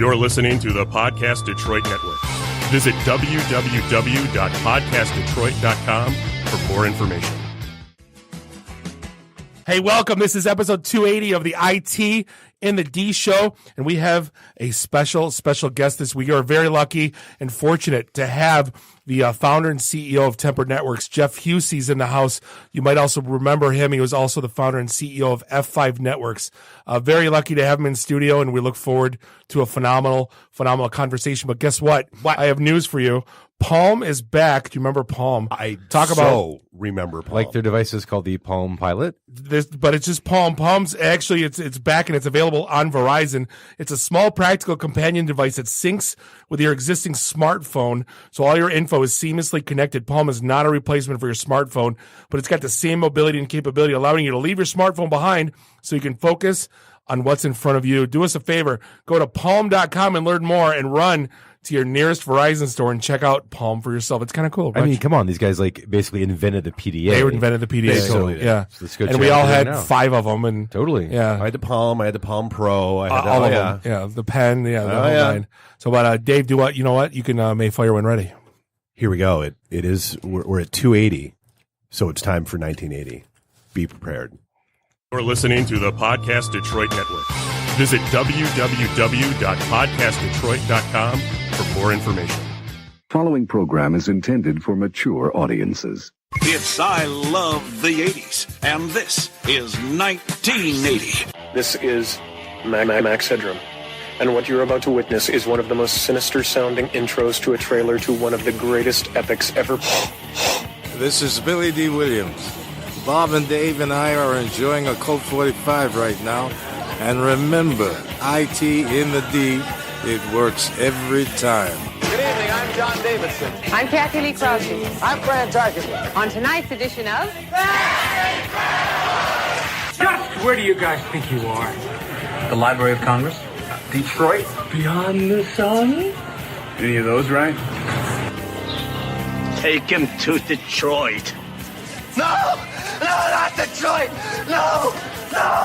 You're listening to the Podcast Detroit Network. Visit www.podcastdetroit.com for more information. Hey, welcome. This is episode 280 of the IT in the D show, and we have a special guest this week. We're very lucky and fortunate to have the founder and CEO of Tempered Networks, Jeff Hussey, in the house. You might also remember him. He was also the founder and CEO of F5 Networks. Very lucky to have him in studio, and we look forward to a phenomenal conversation. But guess what? I have news for you. Palm is back. Do you remember Palm? I remember Palm. Like their device is called the Palm Pilot? But it's just Palm. Palm's actually, it's back and it's available on Verizon. It's a small practical companion device that syncs with your existing smartphone, so all your info is seamlessly connected. Palm is not a replacement for your smartphone, but it's got the same mobility and capability, allowing you to leave your smartphone behind so you can focus on what's in front of you. Do us a favor. Go to palm.com and learn more, and run to your nearest Verizon store and check out Palm for yourself. It's kind of cool. I mean, come on. These guys basically invented the PDA. They invented the PDA. Totally So, yeah. So and we all had 5 of them. And totally. Yeah. I had the Palm. I had the Palm Pro. I had all of them. Yeah. The pen. Yeah. The whole nine. So, but Dave, you know what? You can make fire when ready. Here we go. It is. We're at 280, so it's time for 1980. Be prepared. You're listening to the Podcast Detroit Network. Visit www.podcastdetroit.com for more information. Following program is intended for mature audiences. It's I Love the 80s, and this is 1980. This is Max Headroom, and what you're about to witness is one of the most sinister-sounding intros to a trailer to one of the greatest epics ever. This is Billy D. Williams. Bob and Dave and I are enjoying a Colt 45 right now. And remember, IT in the D, it works every time. Good evening, I'm John Davidson. I'm Kathy Lee Crosby. I'm Fran Tarkenton. On tonight's edition of... Just where do you guys think you are? The Library of Congress? Detroit? Beyond the sun? Any of those right? Take him to Detroit. No, not Detroit! No,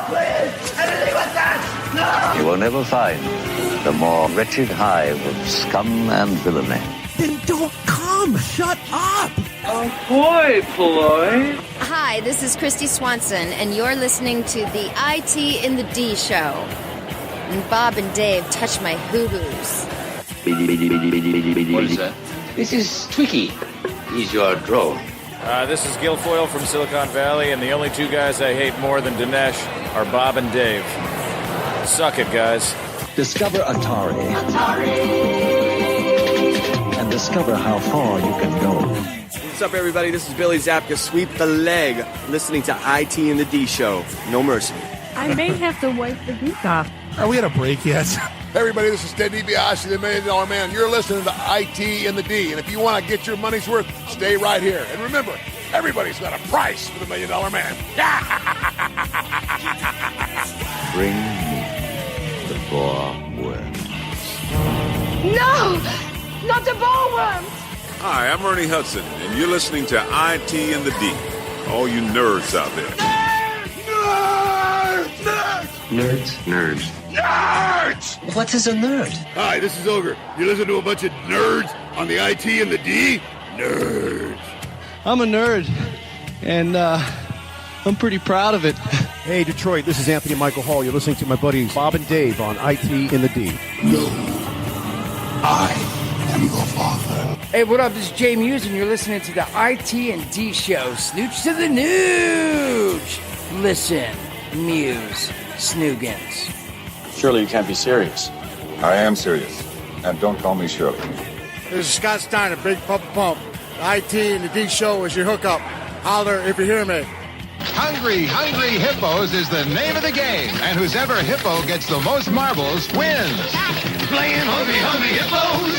please! Anything but that! No! You will never find the more wretched hive of scum and villainy. Then don't come! Shut up! Ahoy, Floyd! Hi, this is Christy Swanson, and you're listening to the IT in the D show. And Bob and Dave touch my hoo-hoos. What is that? This is Twiki. He's your drone. This is Guilfoyle from Silicon Valley, and the only 2 guys I hate more than Dinesh are Bob and Dave. Suck it, guys. Discover Atari. And discover how far you can go. What's up, everybody? This is Billy Zapka. Sweep the leg. Listening to IT in the D show. No mercy. I may have to wipe the geek off. Are we at a break yet? Hey everybody, this is Ted DiBiase, the $1 Million Man. You're listening to IT in the D, and if you want to get your money's worth, stay right here. And remember, everybody's got a price for the $1 Million Man. Bring me the boar worms. No! Not the ballworms! Hi, I'm Ernie Hudson, and you're listening to IT in the D. All you nerds out there. Nerds. Nerds! What is a nerd? Hi, this is Ogre. You listen to a bunch of nerds on the IT and the D? Nerds. I'm a nerd, and I'm pretty proud of it. Hey, Detroit, this is Anthony Michael Hall. You're listening to my buddies Bob and Dave on IT in the D. No, I am your father. Hey, what up? This is Jay Muse, and you're listening to the IT and D show. Snooch to the nooch. Listen, Muse, Snoogans. Surely you can't be serious. I am serious. And don't call me Shirley. This is Scott Steiner, Big Pump. IT and the D show is your hookup. Holler if you hear me. Hungry Hippos is the name of the game. And whoever hippo gets the most marbles wins. Playing Hungry Hippos!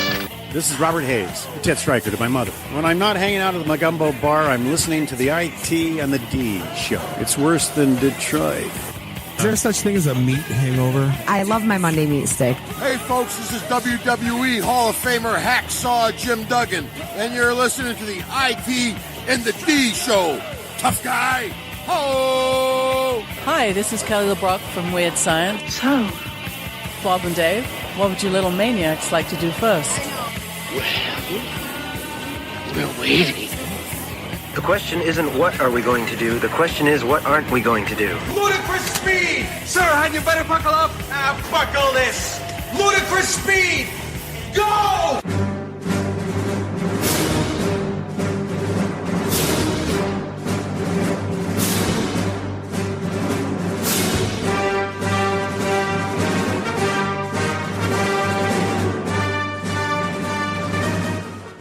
This is Robert Hayes, Ted Stryker to my mother. When I'm not hanging out at the Magumbo bar, I'm listening to the IT and the D show. It's worse than Detroit. Is there such thing as a meat hangover? I love my Monday meat steak. Hey folks, this is WWE Hall of Famer Hacksaw Jim Duggan, and you're listening to the IT and the D show. Tough guy. Ho! Hi, this is Kelly LeBrock from Weird Science. So, Bob and Dave, What would you little maniacs like to do first? We're waiting. The question isn't what are we going to do, the question is what aren't we going to do. Ludicrous speed! Sir, had you better buckle up? Buckle this! Ludicrous speed! Go!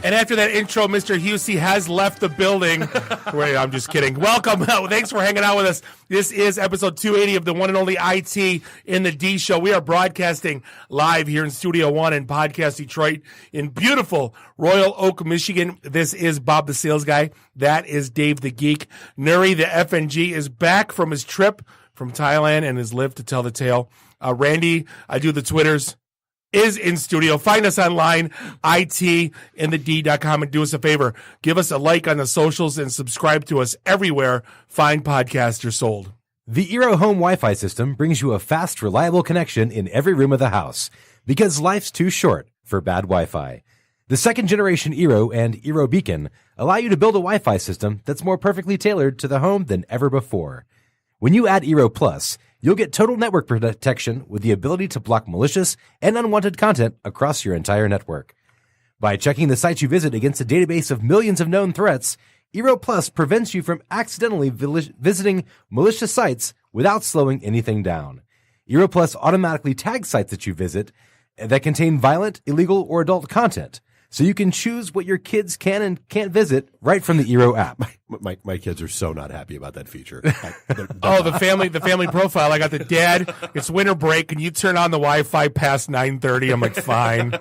And after that intro, Mr. Hussey has left the building. Wait, I'm just kidding. Welcome. Thanks for hanging out with us. This is episode 280 of the one and only IT in the D Show. We are broadcasting live here in Studio One in Podcast Detroit in beautiful Royal Oak, Michigan. This is Bob the Sales Guy. That is Dave the Geek. Nuri the FNG is back from his trip from Thailand and has lived to tell the tale. Randy, I do the Twitters, is in studio. Find us online, itinthed.com, and do us a favor. Give us a like on the socials and subscribe to us everywhere fine podcasts are sold. The Eero home Wi-Fi system brings you a fast, reliable connection in every room of the house because life's too short for bad Wi-Fi. The second-generation Eero and Eero Beacon allow you to build a Wi-Fi system that's more perfectly tailored to the home than ever before. When you add Eero Plus, you'll get total network protection with the ability to block malicious and unwanted content across your entire network. By checking the sites you visit against a database of millions of known threats, Eero Plus prevents you from accidentally visiting malicious sites without slowing anything down. Eero Plus automatically tags sites that you visit that contain violent, illegal, or adult content, so you can choose what your kids can and can't visit right from the Eero app. My kids are so not happy about that feature. The family profile. I got the dad. It's winter break. Can you turn on the Wi-Fi past 9:30? I'm like, fine.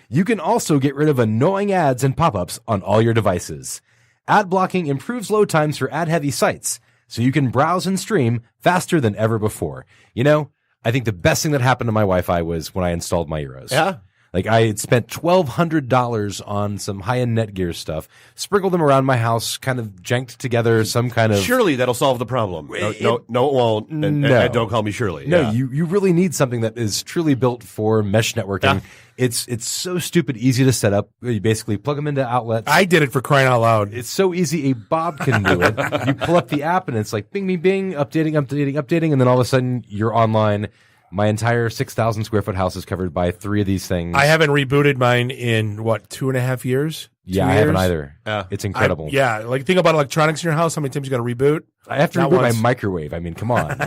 You can also get rid of annoying ads and pop-ups on all your devices. Ad blocking improves load times for ad-heavy sites, so you can browse and stream faster than ever before. You know, I think the best thing that happened to my Wi-Fi was when I installed my Eeros. Yeah. Like, I had spent $1,200 on some high-end Netgear stuff, sprinkled them around my house, kind of janked together some kind of... Surely that'll solve the problem. No, it won't. And don't call me Shirley. No, yeah. you really need something that is truly built for mesh networking. Yeah. It's so stupid easy to set up. You basically plug them into outlets. I did it, for crying out loud. It's so easy, a Bob can do it. You pull up the app, and it's like, bing, bing, bing, updating, and then all of a sudden, you're online. My entire 6,000 square foot house is covered by 3 of these things. I haven't rebooted mine in, 2.5 years? Yeah, I haven't either. It's incredible. Like, think about electronics in your house. How many times you got to reboot? I have to reboot my microwave. I mean, come on.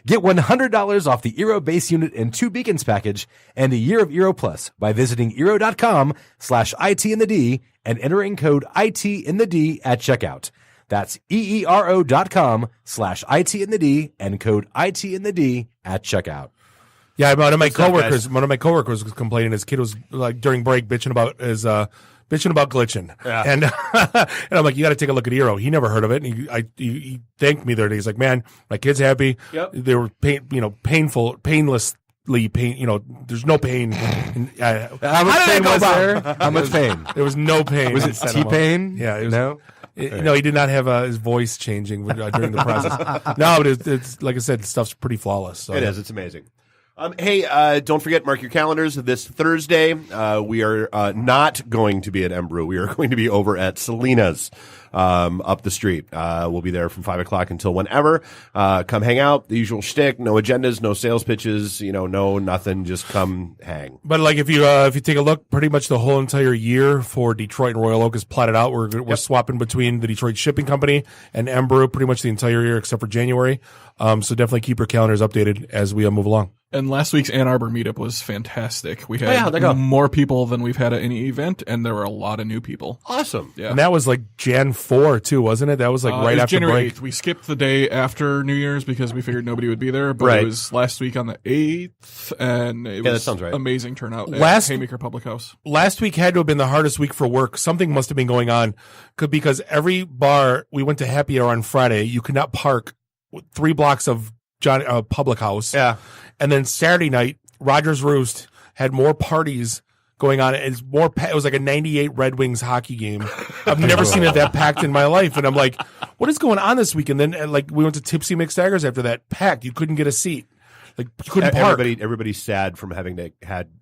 Get $100 off the Eero base unit and 2 beacons package and a year of Eero Plus by visiting Eero.com/ITInTheD and entering code ITInTheD at checkout. That's EERO.com/ITInTheD and code ITInTheD at checkout. Yeah, one of my coworkers was complaining. His kid was like during break bitching about glitching. Yeah. And I'm like, you got to take a look at Eero. He never heard of it. And he thanked me the other day. He's like, man, my kid's happy. Yep. They were painless. There's no pain. How much pain was there? How much pain? There was no pain. Was it T-pain? Yeah. It was, no? No, he did not have his voice changing during the process. No, but it's like I said, the stuff's pretty flawless. So. It is. It's amazing. Hey, don't forget, mark your calendars. This Thursday, we are not going to be at Embrew. We are going to be over at Selena's up the street. We'll be there from 5 o'clock until whenever. Come hang out. The usual shtick. No agendas, no sales pitches. No nothing. Just come hang. But like if you take a look, pretty much the whole entire year for Detroit and Royal Oak is plotted out. We're swapping between the Detroit Shipping Company and Embrew pretty much the entire year except for January. So definitely keep your calendars updated as we move along. And last week's Ann Arbor meetup was fantastic. We had more people than we've had at any event, and there were a lot of new people. Awesome. Yeah. And that was like Jan 4 too, wasn't it? That was like right after January break. 8th. We skipped the day after New Year's because we figured nobody would be there, but it was last week on the 8th, and it was that sounds right. Amazing turnout at Haymaker Public House. Last week had to have been the hardest week for work. Something must have been going on because every bar we went to happy hour on Friday, you could not park 3 blocks of Public House. Yeah. And then Saturday night, Rogers Roost had more parties going on. It was like a 98 Red Wings hockey game. I've never seen it that packed in my life. And I'm like, what is going on this week? And then we went to Tipsy McStaggers after that, packed. You couldn't get a seat. Like you couldn't park. Everybody's sad from having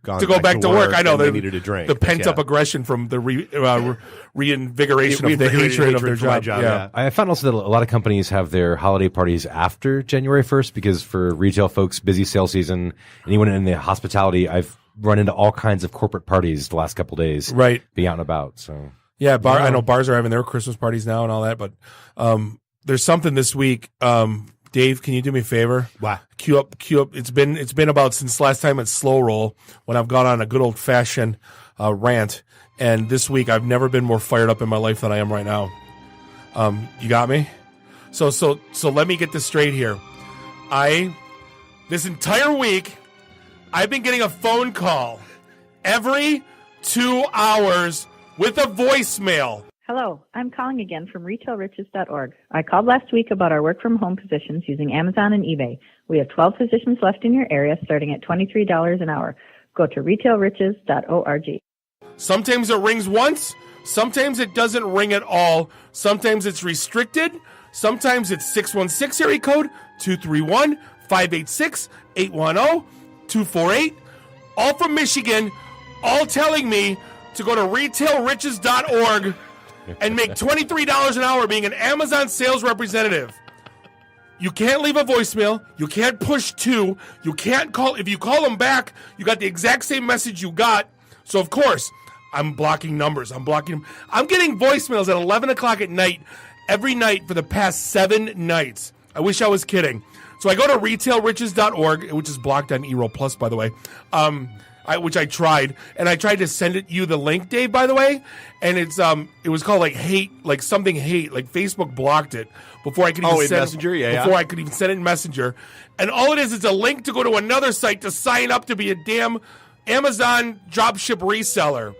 gone to go back to work. I know they needed a drink. The pent up aggression from the reinvigoration of the hatred of their job. Yeah. I found also that a lot of companies have their holiday parties after January 1st because for retail folks, busy sales season, anyone in the hospitality, I've run into all kinds of corporate parties the last couple of days. Right. Being out and about. So yeah, I know bars are having their Christmas parties now and all that, but there's something this week. Dave, can you do me a favor? Wow. Cue up. It's been about since last time at Slow Roll when I've gone on a good old fashioned rant. And this week I've never been more fired up in my life than I am right now. You got me? So let me get this straight here. This entire week I've been getting a phone call every 2 hours with a voicemail. Hello, I'm calling again from retailriches.org. I called last week about our work-from-home positions using Amazon and eBay. We have 12 positions left in your area starting at $23 an hour. Go to retailriches.org. Sometimes it rings once. Sometimes it doesn't ring at all. Sometimes it's restricted. Sometimes it's 616 area code, 231-586-810-248. All from Michigan, all telling me to go to retailriches.org and make $23 an hour being an Amazon sales representative. You can't leave a voicemail. You can't push 2. You can't call. If you call them back, you got the exact same message you got. So, of course, I'm blocking numbers. I'm blocking them. I'm getting voicemails at 11 o'clock at night every night for the past 7 nights. I wish I was kidding. So I go to retailriches.org, which is blocked on eRoll Plus, by the way, which I tried. And I tried to send you the link, Dave, by the way. And it was called like something hate. Like Facebook blocked it before I could even send Messenger? Before I could even send it in Messenger. And all it is a link to go to another site to sign up to be a damn Amazon dropship reseller.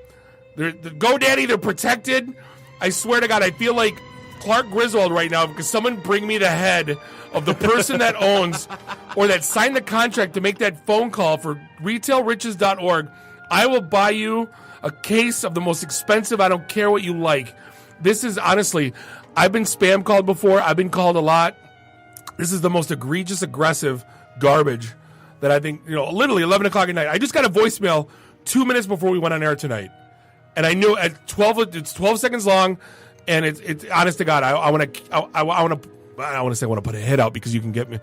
The GoDaddy, they're protected. I swear to God, I feel like Clark Griswold right now because someone bring me the head of the person that owns or that signed the contract to make that phone call for retailriches.org. I will buy you a case of the most expensive, I don't care what you like. This is honestly, I've been spam called before. I've been called a lot. This is the most egregious, aggressive garbage that I think, literally 11 o'clock at night. I just got a voicemail 2 minutes before we went on air tonight. And I knew at 12, it's 12 seconds long. And it's honest to God, I want to put a hit out because you can get me.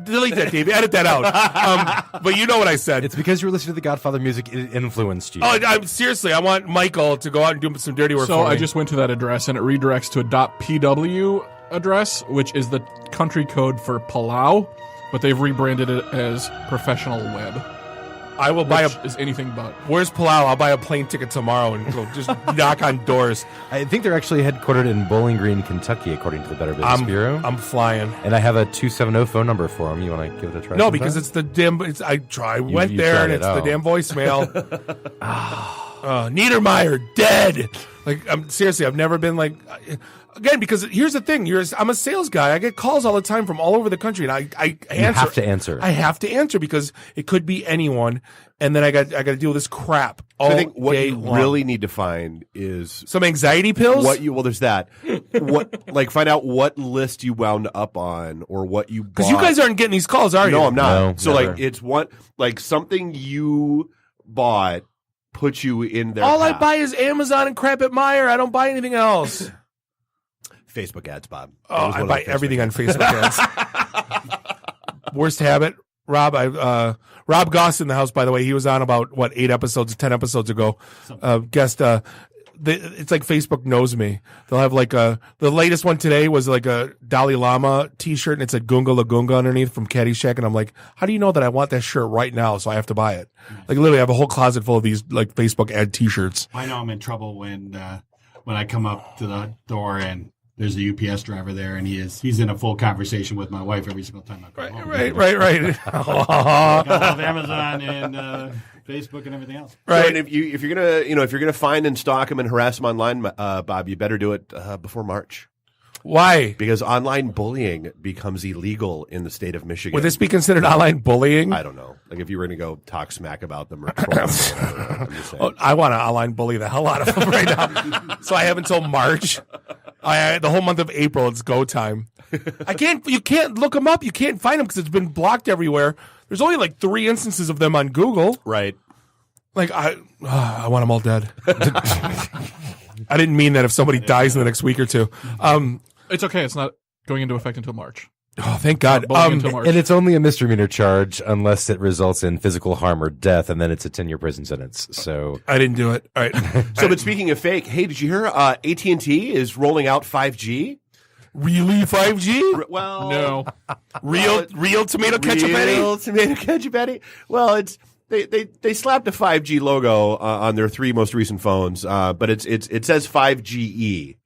Delete that, Dave. Edit that out. But you know what I said. It's because you were listening to the Godfather music. It influenced you. Oh, seriously, I want Michael to go out and do some dirty work for me. So I just went to that address, and it redirects to a .pw address, which is the country code for Palau, but they've rebranded it as Professional Web. I will buy is anything but. Where's Palau? I'll buy a plane ticket tomorrow and go just knock on doors. I think they're actually headquartered in Bowling Green, Kentucky, according to the Better Business Bureau. I'm flying. And I have a 270 phone number for them. You want to give it a try? No, because it's the damn. I went there and it's the damn voicemail. Niedermeyer dead. Like I'm seriously, I've never been like. Again, because here's the thing: I'm a sales guy. I get calls all the time from all over the country, and I answer. You have to answer. I have to answer because it could be anyone, and then I got to deal with this crap all I think what day you long. really need to find is some anxiety pills. There's that. Find out what list you wound up on or what you bought. Because you guys aren't getting these calls, are you? No, I'm not. No, so never. it's something you bought puts you in there. All I buy is Amazon and crap at Meijer. I don't buy anything else. Facebook ads, Bob. Oh, I buy everything on Facebook ads. Worst habit, Rob. Rob Goss in the house, by the way. He was on about 10 episodes ago. Guest. It's like Facebook knows me. They'll have the latest one today was like a Dalai Lama T-shirt, and it said Gunga La Gunga underneath from Caddyshack, and I'm like, how do you know that I want that shirt right now? So I have to buy it. Like literally, I have a whole closet full of these like Facebook ad T-shirts. I know I'm in trouble when I come up to the door and there's a UPS driver there, and he's in a full conversation with my wife every single time I come home. Right. I love Amazon and Facebook and everything else. Right. So, and if you're gonna find and stalk them and harass them online, Bob, you better do it before March. Why? Because online bullying becomes illegal in the state of Michigan. Would this be considered online bullying? I don't know. Like if you were going to go talk smack about them or troll them or whatever, I'm just saying. I want to online bully the hell out of them right now. So I have until March. The whole month of April, it's go time. You can't look them up. You can't find them because it's been blocked everywhere. There's only like 3 instances of them on Google. Right. Like I want them all dead. I didn't mean that if somebody dies in the next week or two. It's okay. It's not going into effect until March. Oh, thank God. Until March. And it's only a misdemeanor charge unless it results in physical harm or death, and then it's a 10-year prison sentence. So I didn't do it. All right. So, but speaking of fake, hey, did you hear AT&T is rolling out 5G? Really 5G? Well, no. Real tomato ketchup Eddie? Real tomato ketchup Eddie? Well, it's they slapped a 5G logo on their 3 most recent phones, but it says 5GE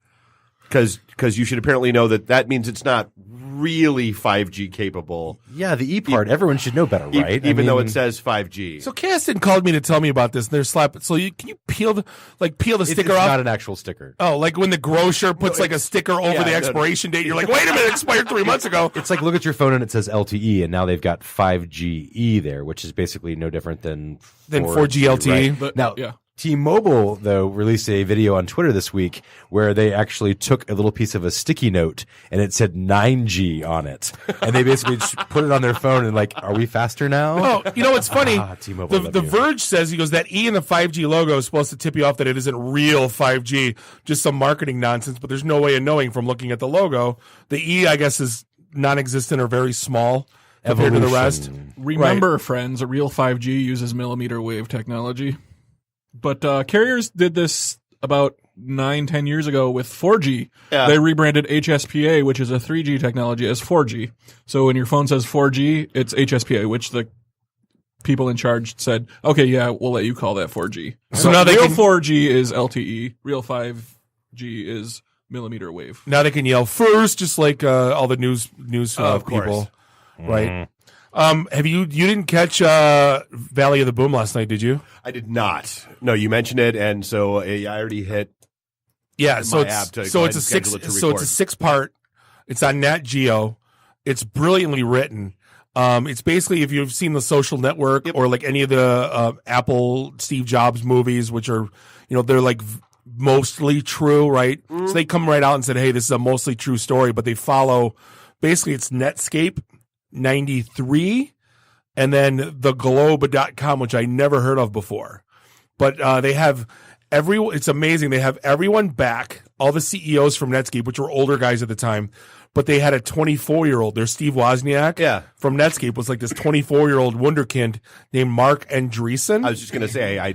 because you should apparently know that means it's not really 5G capable. Yeah, the E part, everyone should know better, right? Even though it says 5G. So Caston called me to tell me about this, and they're slapping. So can you peel the sticker off? It's not an actual sticker. Oh, like when the grocer puts like a sticker over the expiration date, you're like, wait a minute, it expired 3 months ago. It's like, look at your phone and it says LTE, and now they've got 5GE there, which is basically no different than 4G LTE. Right? But, now, yeah. T-Mobile, though, released a video on Twitter this week where they actually took a little piece of a sticky note and it said 9G on it. And they basically just put it on their phone and like, are we faster now? Oh, you know what's funny? T-Mobile, the Verge says, he goes, that E in the 5G logo is supposed to tip you off that it isn't real 5G, just some marketing nonsense, but there's no way of knowing from looking at the logo. The E, I guess, is non-existent or very small compared to the rest. Remember, friends, a real 5G uses millimeter wave technology. But carriers did this about 9-10 years ago with 4G. Yeah. They rebranded HSPA, which is a 3G technology, as 4G. So when your phone says 4G, it's HSPA, which the people in charge said, okay, yeah, we'll let you call that 4G. So now real 4G is LTE. Real 5G is millimeter wave. Now they can yell first, just like all the news of people. course. Right. You didn't catch Valley of the Boom last night, did you? I did not. No, you mentioned it, and so I already hit. Yeah, so my app to it's a schedule it to so it's a 6-part. It's on Nat Geo. It's brilliantly written. It's basically, if you've seen The Social Network or like any of the Apple Steve Jobs movies, which are, they're like mostly true, right? Mm-hmm. So they come right out and said, hey, this is a mostly true story, but they follow, basically it's Netscape 93 and then theglobe.com, which I never heard of before. But they have it's amazing. They have everyone back, all the CEOs from Netscape, which were older guys at the time, but they had a 24-year-old. There's Steve Wozniak from Netscape was like this 24-year-old wunderkind named Mark Andreessen. I was just going to say,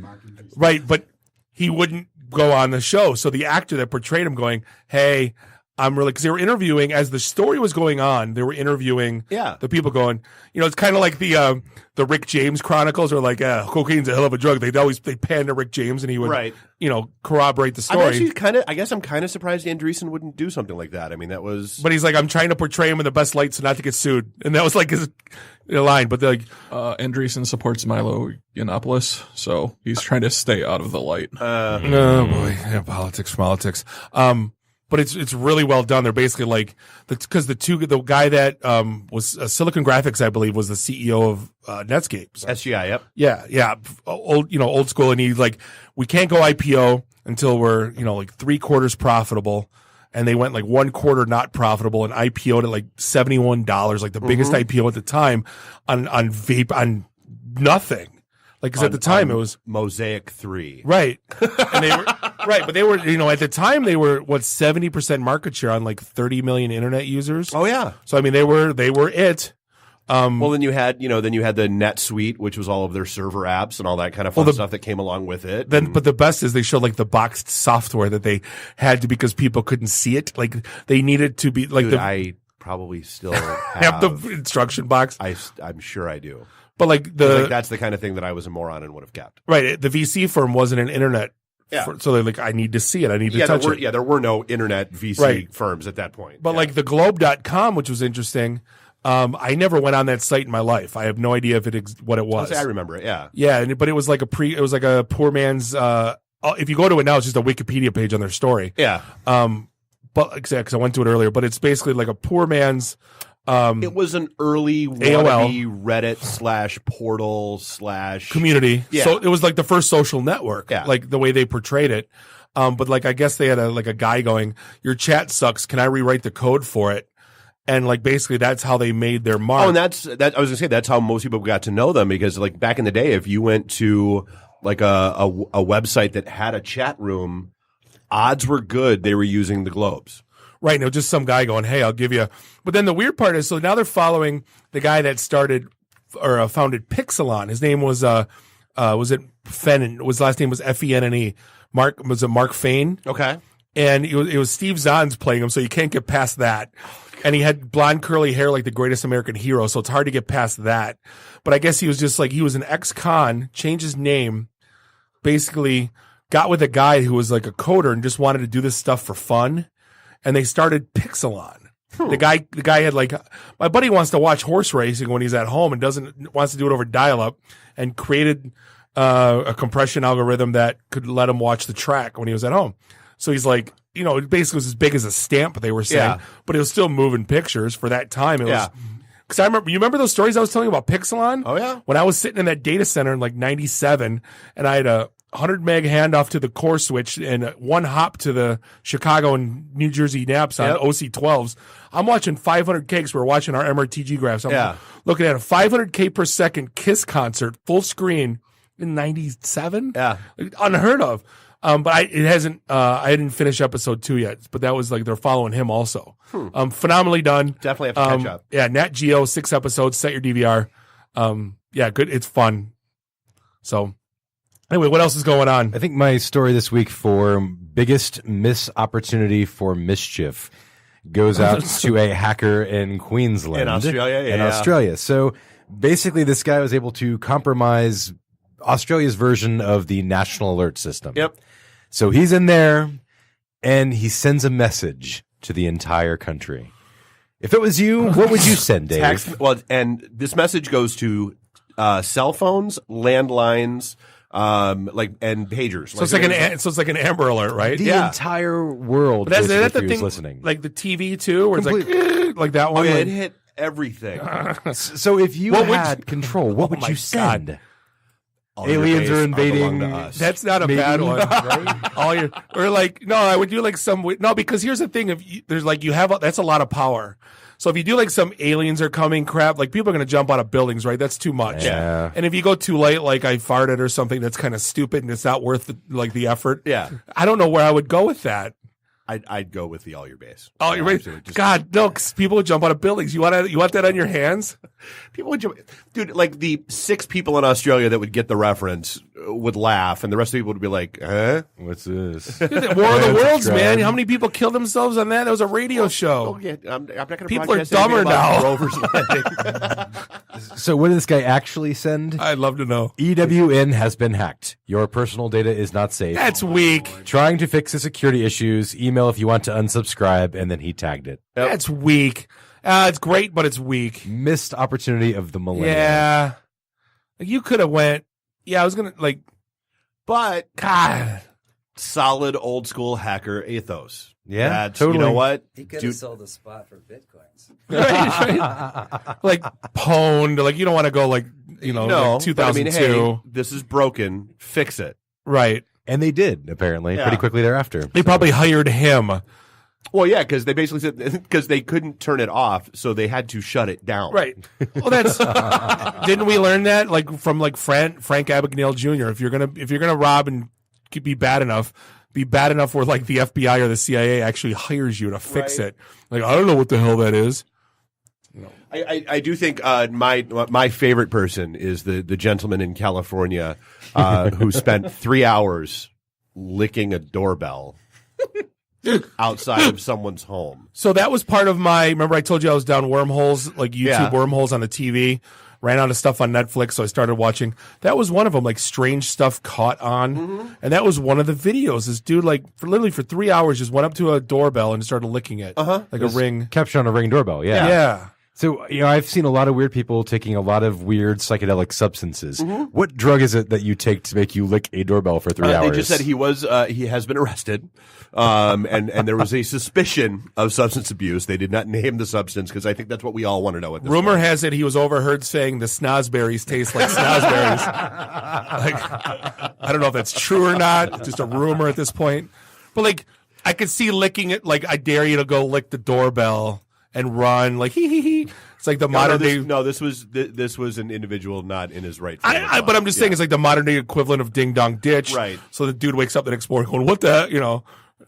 right, but he wouldn't go on the show. So the actor that portrayed him going, hey, because they were interviewing as the story was going on. They were interviewing the people going, it's kind of like the Rick James Chronicles, or like cocaine's a hell of a drug. They pan to Rick James and he would, corroborate the story. I guess I'm kind of surprised Andreessen wouldn't do something like that. I mean, that was. But he's like, I'm trying to portray him in the best light so not to get sued, and that was like his line. But like, Andreessen supports Milo Yiannopoulos, so he's trying to stay out of the light. Oh boy, politics. But it's really well done. They're basically like, because the guy that was Silicon Graphics, I believe, was the CEO of Netscape. So. SGI, yep. Yeah. Old school. And he's like, we can't go IPO until we're, like 3/4 profitable. And they went like 1/4 not profitable and IPO'd at like $71, like the biggest IPO at the time on vape, on nothing. Like, because at the time it was Mosaic 3. Right. And they were, right. But they were, at the time they were, 70% market share on like 30 million internet users. Oh, yeah. So, I mean, they were it. Well, then you had, the NetSuite, which was all of their server apps and all that kind of fun stuff that came along with it. But the best is they showed like the boxed software that they had to, because people couldn't see it. Like, they needed to be like I probably still have the instruction box. I'm sure I do. But like that's the kind of thing that I was a moron and would have kept. Right. The VC firm wasn't an internet. Yeah. So they're like, I need to see it. I need to touch it. Yeah, there were no internet VC firms at that point. But like the globe.com, which was interesting. I never went on that site in my life. I have no idea what it was. I remember it. Yeah. Yeah. But it was like a poor man's, if you go to it now, it's just a Wikipedia page on their story. Yeah. But because I went to it earlier, but it's basically like a poor man's, it was an early AOL Reddit /portal / community. Yeah. So it was like the first social network, yeah. like the way they portrayed it. But like, I guess they had a guy going, your chat sucks. Can I rewrite the code for it? And like basically that's how they made their mark. Oh, and that I was gonna say that's how most people got to know them, because like back in the day, if you went to like a website that had a chat room, odds were good they were using the Globes. Right. No, just some guy going, "Hey, I'll give you." But then the weird part is, so now they're following the guy that started or founded Pixelon. His name was it Fenn? His last name was Fenne. Mark Fain? Okay. And it was Steve Zahn's playing him, so you can't get past that. And he had blonde curly hair like the greatest American hero, so it's hard to get past that. But I guess he was just like, he was an ex-con, changed his name, basically got with a guy who was like a coder and just wanted to do this stuff for fun. And they started Pixelon. The guy had like, my buddy wants to watch horse racing when he's at home and wants to do it over dial-up, and created a compression algorithm that could let him watch the track when he was at home. So he's like, you know, it basically was as big as a stamp, they were saying, but it was still moving pictures for that time. It was, because you remember those stories I was telling you about Pixelon? Oh yeah. When I was sitting in that data center in like 97, and I had a 100 meg handoff to the core switch and one hop to the Chicago and New Jersey naps on OC12s. I'm watching 500K because we're watching our MRTG graphs. I'm looking at a 500K per second Kiss concert, full screen in 97. Yeah. Unheard of. But I didn't finish episode 2 yet, but that was like, they're following him also. Phenomenally done. Definitely have to catch up. Yeah. Nat Geo, 6 episodes, set your DVR. Yeah, good. It's fun. So anyway, what else is going on? I think my story this week for biggest miss opportunity for mischief goes out to a hacker in Queensland. In Australia, Australia. So basically this guy was able to compromise Australia's version of the national alert system. Yep. So he's in there and he sends a message to the entire country. If it was you, what would you send, Dave? Text, well, and this message goes to cell phones, landlines, and pagers. So it's like an Amber Alert, right? The entire world. But that's the thing, listening. Like the TV too, where it's like that one. Oh, yeah, like, it hit everything. So if you had control, what would you send? God. Aliens are invading. That's not a bad one, right? I would do like because here's the thing: that's a lot of power. So if you do like some aliens are coming crap, like people are going to jump out of buildings, right? That's too much. Yeah. And if you go too late, like I farted or something, that's kind of stupid and it's not worth the effort. Yeah. I don't know where I would go with that. I'd go with the all your base. All your base. God, no, 'cause people would jump out of buildings. You want that on your hands? People would jump. Dude, like the 6 people in Australia that would get the reference would laugh, and the rest of the people would be like, huh? What's this? Dude, the War of the Worlds, man. How many people killed themselves on that? That was a radio show. Oh, yeah, I'm not going to. People are dumber now. Rover's landing. So what did this guy actually send? I'd love to know. EWN has been hacked. Your personal data is not safe. That's weak. Trying to fix the security issues. Email if you want to unsubscribe, and then he tagged it. Yep. That's weak. It's great, but it's weak. Missed opportunity of the millennium. Yeah. Like you could have went. Yeah, I was gonna but God, solid old school hacker ethos. Yeah, totally. You know what? He could have sold a spot for bitcoins. right. Like pwned. Like you don't want to go like 2002. I mean, hey, this is broken. Fix it. Right. And they did, apparently, pretty quickly thereafter. They probably hired him. Well, yeah, because they basically said because they couldn't turn it off, so they had to shut it down. Right. Well, that's didn't we learn that from Frank Abagnale Jr. If you're gonna rob and be bad enough where like the FBI or the CIA actually hires you to fix it. Like I don't know what the hell that is. I do think my favorite person is the gentleman in California who spent 3 hours licking a doorbell outside of someone's home. So that was part of remember I told you I was down wormholes, like YouTube wormholes on the TV, ran out of stuff on Netflix, so I started watching. That was one of them, like strange stuff caught on. And that was one of the videos. This dude, literally for 3 hours, just went up to a doorbell and started licking it. Like a ring. Captured on a Ring doorbell, yeah. So, I've seen a lot of weird people taking a lot of weird psychedelic substances. What drug is it that you take to make you lick a doorbell for 3 hours? They just said he has been arrested. And there was a suspicion of substance abuse. They did not name the substance because I think that's what we all want to know at this Rumor point. has it he was overheard saying the snozberries taste like snozberries. I don't know if that's true or not. It's just a rumor at this point. But I could see licking it. Like I dare you to go lick the doorbell. and run like hee. It's like the modern day. No, this was an individual not in his right. But I'm just saying it's like the modern day equivalent of Ding Dong Ditch. Right. So the dude wakes up the next morning going, "What the?"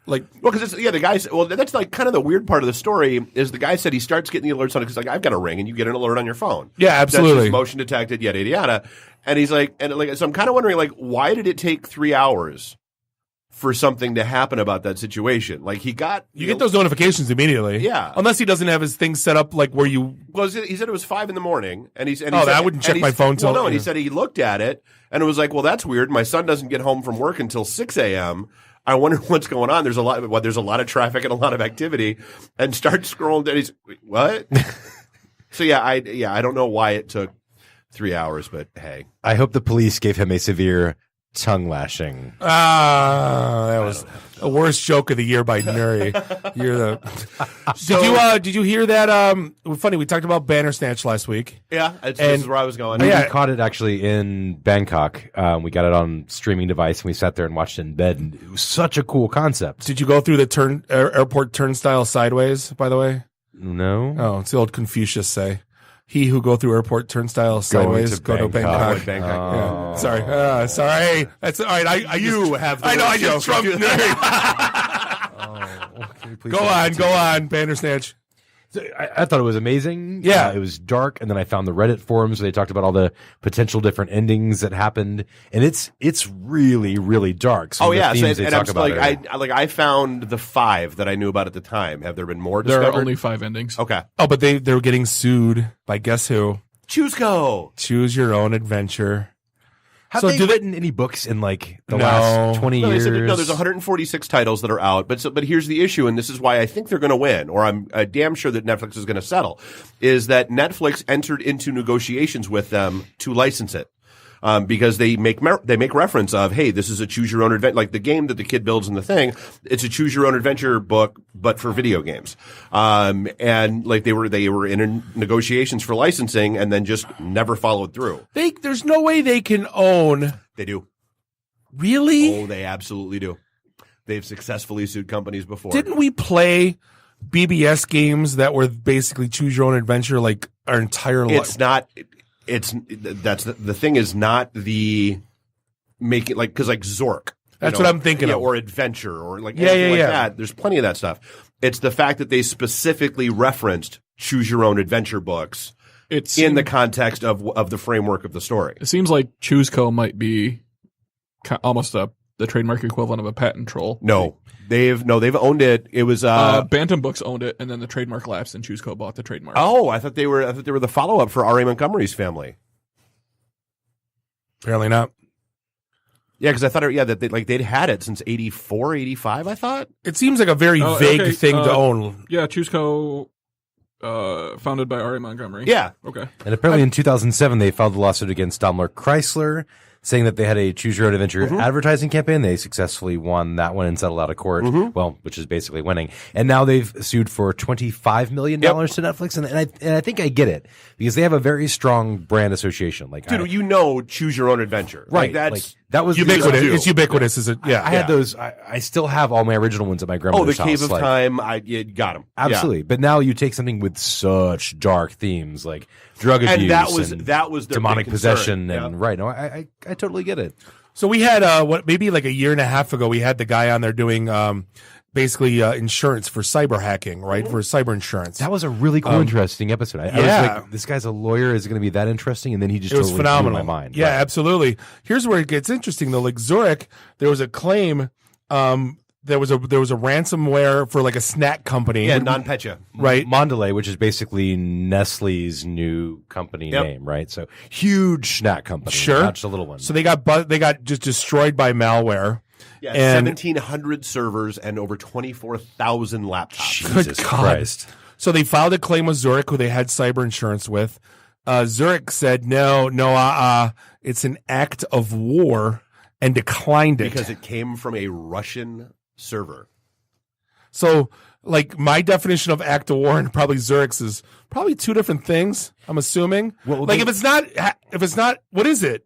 Like, well, because the guys. Well, that's like kind of the weird part of the story is the guy said he starts getting the alerts on it because like I've got a ring and you get an alert on your phone. Yeah, absolutely. That's just motion detected, yada yada yada. And he's like, so I'm kind of wondering like why did it take 3 hours for something to happen about that situation? Like you get those notifications immediately. Yeah, unless he doesn't have his thing set up like where you. Well, he said it was 5 a.m, and he said I wouldn't check my phone till. Well, no, and he said he looked at it and it was like, well, that's weird. My son doesn't get home from work until 6 a.m. I wonder what's going on. There's a lot of traffic and a lot of activity, and start scrolling down. He's what? So I don't know why it took 3 hours, but hey, I hope the police gave him a severe tongue lashing. That was the worst joke of the year by Nuri. Did you hear that? Funny, we talked about Bandersnatch last week. Yeah, this is where I was going. We caught it actually in Bangkok. We got it on streaming device, and we sat there and watched it in bed, and it was such a cool concept. Did you go through the airport turnstile sideways, by the way? No. Oh, it's the old Confucius say. He who go through airport turnstile sideways go to Bangkok. Yeah. Sorry. That's all right. I just trumped Go on, Bandersnatch. So I thought it was amazing. Yeah. It was dark, and then I found the Reddit forums where they talked about all the potential different endings that happened, and it's really, really dark. So I found the 5 that I knew about at the time. Have there been more discovered? There are only 5 endings. Okay. Oh, but they're getting sued by guess who? Chooseco. Choose your own adventure. Have they written any books in like the last 20 years? They said, there's 146 titles that are out, but here's the issue, and this is why I think they're going to win, or I'm damn sure that Netflix is going to settle, is that Netflix entered into negotiations with them to license it. Because they make reference of, hey, this is a choose your own adventure, like the game that the kid builds in the thing. It's a choose your own adventure book, but for video games. And like they were in negotiations for licensing and then just never followed through. There's no way they can own. They do. Really? Oh, they absolutely do. They've successfully sued companies before. Didn't we play BBS games that were basically choose your own adventure like our entire life? It's not. That's the thing is not the making like because like Zork. That's what I'm thinking of. Or Adventure or like anything like that. There's plenty of that stuff. It's the fact that they specifically referenced choose your own adventure books in the context of the framework of the story. It seems like Chooseco might be almost the trademark equivalent of a patent troll. No. They've owned it. It was Bantam Books owned it, and then the trademark lapsed, and Chooseco bought the trademark. Oh, I thought they were the follow up for R.A. Montgomery's family. Apparently not. Yeah, because I thought that they'd had it since 84, 85, I thought. It seems like a very vague thing to own. Yeah, Chooseco, founded by R.A. Montgomery. Yeah. Okay. And apparently in 2007 they filed a lawsuit against Daimler Chrysler, saying that they had a choose your own adventure advertising campaign. They successfully won that one and settled out of court. Well, which is basically winning. And now they've sued for $25 million to Netflix. And I think I get it because they have a very strong brand association. Like, dude, choose your own adventure. Right. Like that was ubiquitous. It's ubiquitous. Is it? Yeah. I had those. I still have all my original ones at my grandmother's house. Oh, the Cave of Time. I got them. Absolutely. Yeah. But now you take something with such dark themes like drug abuse and that was their demonic possession and right. No, I totally get it. So we had maybe like a year and a half ago we had the guy on there doing basically insurance for cyber hacking, right? For cyber insurance. That was a really cool, interesting episode. I was like, this guy's a lawyer. Is it going to be that interesting? And then he just totally phenomenal. blew my mind. Yeah, absolutely. Here's where it gets interesting though. Like Zurich, there was a claim. There was a ransomware for like a snack company. Yeah, NotPetya. Right. Mondelez, which is basically Nestle's new company name, right? So huge snack company. Sure. Not just a little one. So they got just destroyed by malware. Yeah, 1,700 servers and over 24,000 laptops. Jesus Christ. So they filed a claim with Zurich, who they had cyber insurance with. Zurich said, no, it's an act of war and declined it. Because it came from a Russian server. So, like, my definition of act of war and probably Zurich's is probably two different things, I'm assuming. Well, like, if it's not, what is it?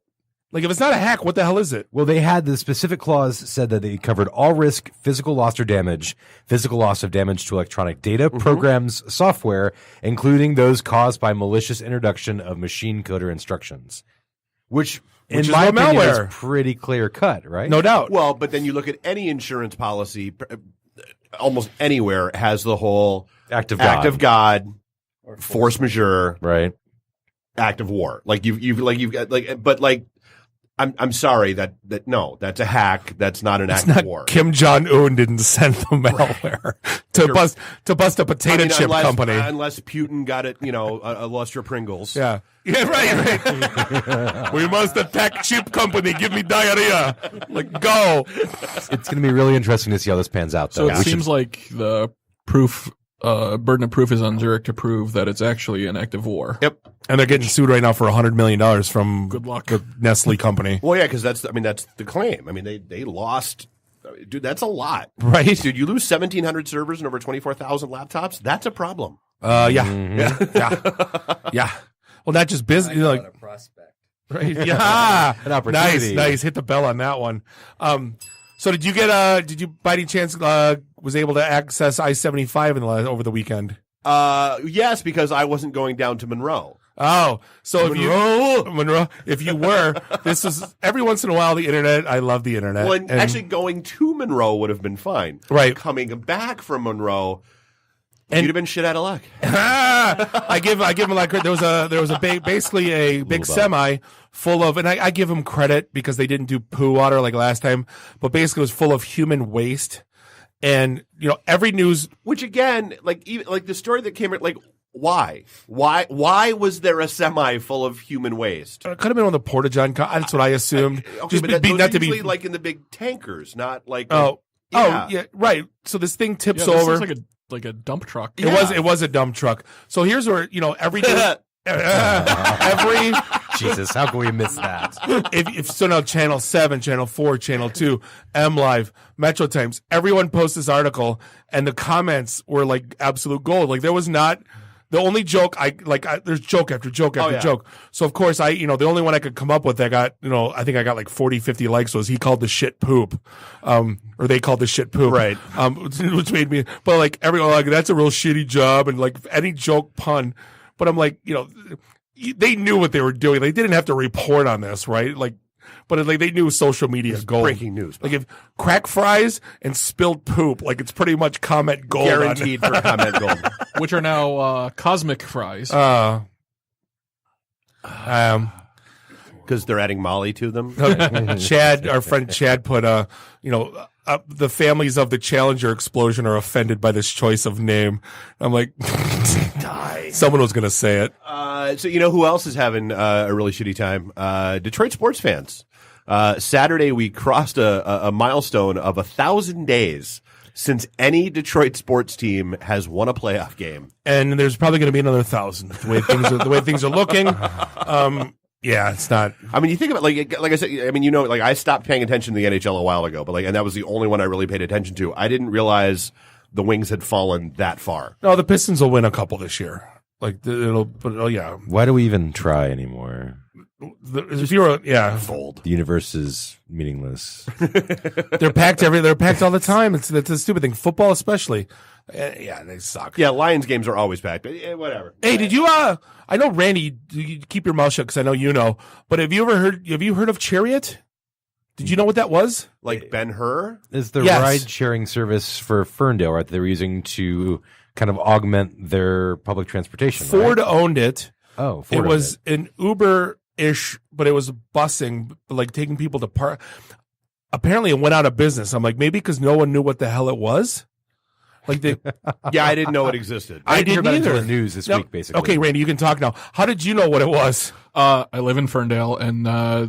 Like, if it's not a hack, what the hell is it? Well, they had the specific clause said that it covered all risk, physical loss or damage, physical loss of damage to electronic data, programs, software, including those caused by malicious introduction of machine coder instructions. Which in my opinion, is pretty clear cut, right? No doubt. Well, but then you look at any insurance policy, almost anywhere has the whole act of God, force majeure, right? Act of war. Like you've got but I'm sorry that no, that's a hack. That's not an act of war. Kim Jong-un didn't send the malware to bust a potato chip company. Unless Putin got it, a luster Pringles. Yeah. Yeah, right. We must attack chip company. Give me diarrhea. Like, go. It's going to be really interesting to see how this pans out, though. So it seems like the proof, burden of proof is on Zurich to prove that it's actually an act of war. Yep. And they're getting sued right now for $100 million from Good luck. the Nestle company. Well, yeah, because that's the claim. I mean, they lost. Dude, that's a lot. Right. Dude, you lose 1,700 servers and over 24,000 laptops. That's a problem. Yeah. Well, not just business. A prospect. Right. Yeah. An opportunity. Nice. Hit the bell on that one. So did you by any chance was able to access I-75 over the weekend? Yes, because I wasn't going down to Monroe. Oh, so Monroe, if you were, this is every once in a while the internet. I love the internet. Well, and actually going to Monroe would have been fine. Right. Coming back from Monroe, you'd have been shit out of luck. I give him a lot of credit. There was a big semi full of, and I give him credit because they didn't do poo water like last time, but basically it was full of human waste. And every news, which again, even the story that came, why was there a semi full of human waste? It could have been on the Porta-John. That's what I assumed. Okay, but those are usually in the big tankers, not like. Yeah, right. So this thing tips this over. looks like a dump truck. It was a dump truck. So here's where every Jesus, how can we miss that? If so now Channel 7, Channel 4, Channel 2, M Live, Metro Times, everyone posts this article and the comments were like absolute gold. Like there was not the only joke there's joke after joke after joke. So of course the only one I could come up with that got, I think I got like 40, 50 likes was he called the shit poop. Or they called the shit poop. Right. Which made me, but like everyone that's a real shitty job and like any joke pun. But I'm like, they knew what they were doing. They didn't have to report on this, right? Like, but they knew social media is gold. Breaking news. Like if crack fries and spilled poop, like it's pretty much comment gold. Guaranteed for comment gold. Which are now cosmic fries. Because they're adding Molly to them. Chad, our friend Chad put, the families of the Challenger explosion are offended by this choice of name. I'm like, someone was going to say it. So who else is having a really shitty time? Detroit sports fans. Saturday we crossed a milestone of 1,000 days since any Detroit sports team has won a playoff game, and there's probably going to be another 1,000 the way things are looking. Yeah, it's not. I mean, you think about like I said. I mean, I stopped paying attention to the NHL a while ago, but and that was the only one I really paid attention to. I didn't realize the Wings had fallen that far. No, the Pistons will win a couple this year. Yeah. Why do we even try anymore? Fold. The universe is meaningless. They're packed all the time. It's a stupid thing. Football especially. They suck. Yeah, Lions games are always packed, but whatever. Hey, did you I know Randy, you keep your mouth shut because I know you know, but have you heard of Chariot? Did you know what that was? Like Ben-Hur? Is the ride-sharing service for Ferndale, right, that they were using to kind of augment their public transportation. Ford owned it. Oh, Ford was an Uber-ish, but it was busing, like taking people to park. Apparently, it went out of business. I'm like, maybe because no one knew what the hell it was. Like they, yeah, I didn't know it existed. I didn't either. It until the news this week, basically. Okay, Randy, you can talk now. How did you know what it was? I live in Ferndale, and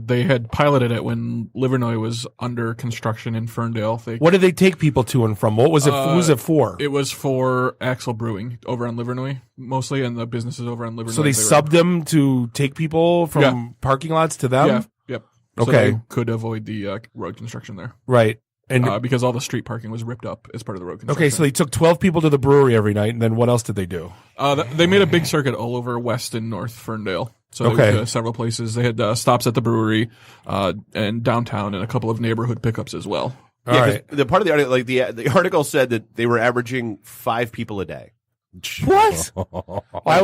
they had piloted it when Livernois was under construction in Ferndale. What did they take people to and from? What was it? Who was it for? It was for Axel Brewing over on Livernois, mostly, and the businesses over on Livernois. So they subbed them to take people from parking lots to them? Yeah, yep. Okay. So they could avoid the road construction there. Right. And because all the street parking was ripped up as part of the road construction. Okay, so they took 12 people to the brewery every night, and then what else did they do? They made a big circuit all over West and North Ferndale. So they went to several places. They had stops at the brewery and downtown and a couple of neighborhood pickups as well. Yeah, right. The part of the article, like the article said that they were averaging 5 people a day. What? I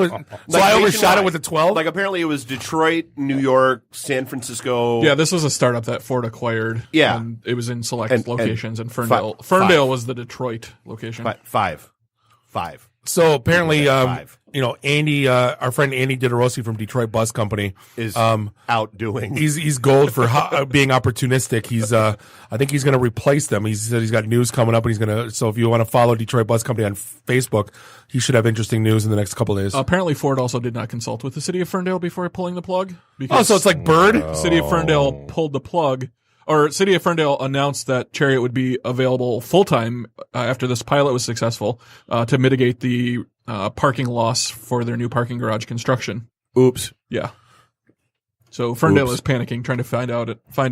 overshot it with the 12. Like apparently it was Detroit, New York, San Francisco. Yeah, this was a startup that Ford acquired. Yeah, and it was in select locations. And Ferndale, Ferndale was the Detroit location. Five. So apparently, Andy, our friend Andy Diderossi from Detroit Bus Company is outdoing. He's gold for being opportunistic. I think he's going to replace them. He said he's got news coming up, and he's going to. So if you want to follow Detroit Bus Company on Facebook, he should have interesting news in the next couple of days. Apparently, Ford also did not consult with the city of Ferndale before pulling the plug. Because so it's like Bird. City of Ferndale pulled the plug. Or City of Ferndale announced that Chariot would be available full-time after this pilot was successful to mitigate the parking loss for their new parking garage construction. Oops. Yeah. So Ferndale is panicking, trying to find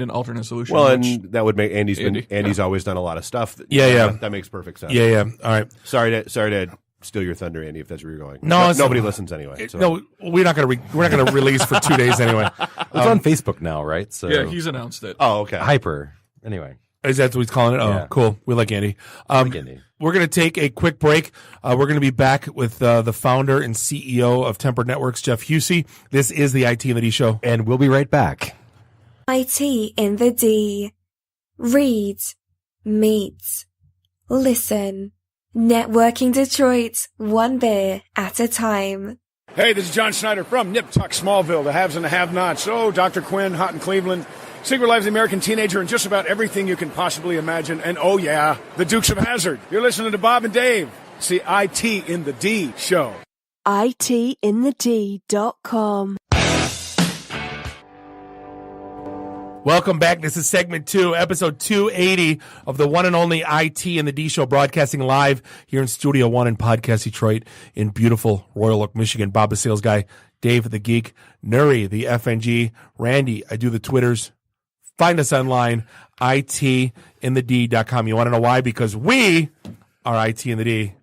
an alternate solution. Well, and that would make Andy's always done a lot of stuff. That makes perfect sense. Yeah. All right. Sorry to steal your thunder, Andy, if that's where you're going. No, nobody listens anyway. So. No, we're not going to release for 2 days anyway. It's on Facebook now, right? So yeah, he's announced it. Oh, okay. Hyper. Anyway. Is that what he's calling it? Oh, yeah. Cool. We like Andy. We're going to take a quick break. We're going to be back with the founder and CEO of Temper Networks, Jeff Hussey. This is the IT in the D Show. And we'll be right back. IT in the D. Read. Meet. Listen. Networking Detroit, one beer at a time. Hey, this is John Schneider from Nip Tuck Smallville, the haves and the have-nots. Oh, Dr. Quinn, Hot in Cleveland, Secret Lives of the American Teenager, and just about everything you can possibly imagine. And oh yeah, the Dukes of Hazzard. You're listening to Bob and Dave. It's the IT in the D show. ITinthed.com. Welcome back. This is segment 2, episode 280 of the one and only IT in the D Show, broadcasting live here in Studio One in Podcast Detroit in beautiful Royal Oak, Michigan. Bob the Sales Guy, Dave the Geek, Nuri the FNG, Randy, I do the Twitters. Find us online, itinthed.com. You want to know why? Because we are IT in the D.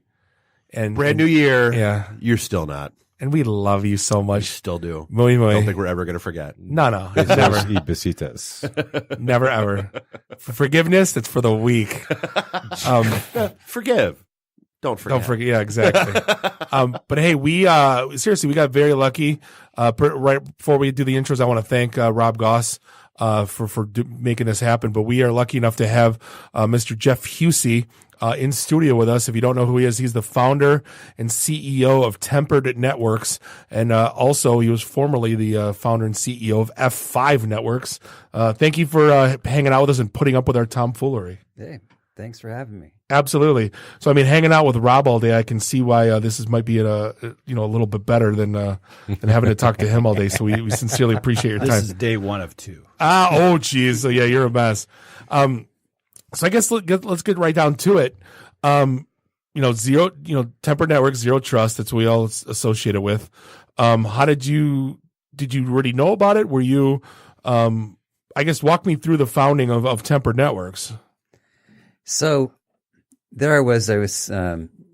And brand new year. Yeah. You're still not. And we love you so much. We still do. Muy, muy. I don't think we're ever going to forget. No. Never. Besitos. Never, ever. Forgiveness, that's for the weak. Forgive. Don't forget. Don't forget. Yeah, exactly. But hey, we seriously, we got very lucky. Right before we do the intros, I want to thank Rob Goss for making this happen. But we are lucky enough to have Mr. Jeff Hussey in studio with us. If you don't know who he is, he's the founder and CEO of Tempered Networks, and also he was formerly the founder and CEO of F5 Networks. Thank you for hanging out with us and putting up with our tomfoolery. Hey, thanks for having me. Absolutely. So, I mean, hanging out with Rob all day, I can see why might be a little bit better than having to talk to him all day. So we sincerely appreciate your time. This is day 1 of 2. Oh, geez. So yeah, you're a mess. So I guess let's get right down to it. Tempered Network, Zero Trust. That's what we all associate it with. How did you already know about it? Were you, I guess, walk me through the founding of Tempered Networks. So there I was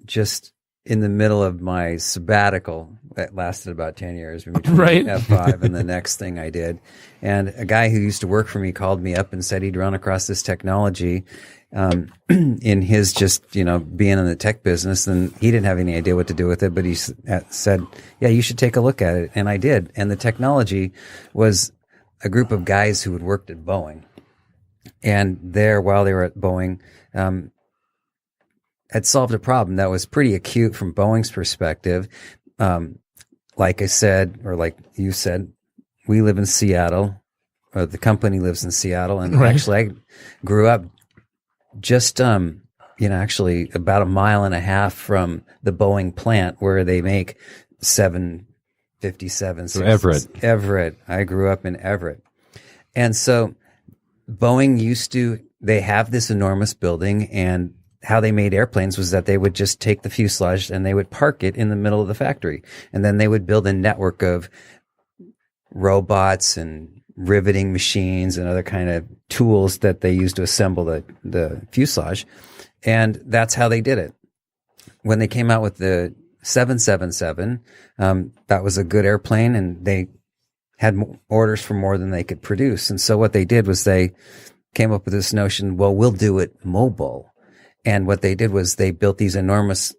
just in the middle of my sabbatical that lasted about 10 years between right. F5 and the next thing I did. And a guy who used to work for me called me up and said he'd run across this technology in his just, being in the tech business. And he didn't have any idea what to do with it, but he said, yeah, you should take a look at it. And I did. And the technology was a group of guys who had worked at Boeing. And while they were at Boeing, had solved a problem that was pretty acute from Boeing's perspective. Like I said, or like you said, we live in Seattle, or the company lives in Seattle. And right. Actually, I grew up just, actually about 1.5 miles from the Boeing plant where they make 757. So Everett. I grew up in Everett. And so Boeing they have this enormous building, and how they made airplanes was that they would just take the fuselage and they would park it in the middle of the factory. And then they would build a network of robots and riveting machines and other kind of tools that they used to assemble the fuselage. And that's how they did it. When they came out with the 777, that was a good airplane, and they had orders for more than they could produce. And so what they did was they came up with this notion, well, we'll do it mobile. And what they did was they built these enormous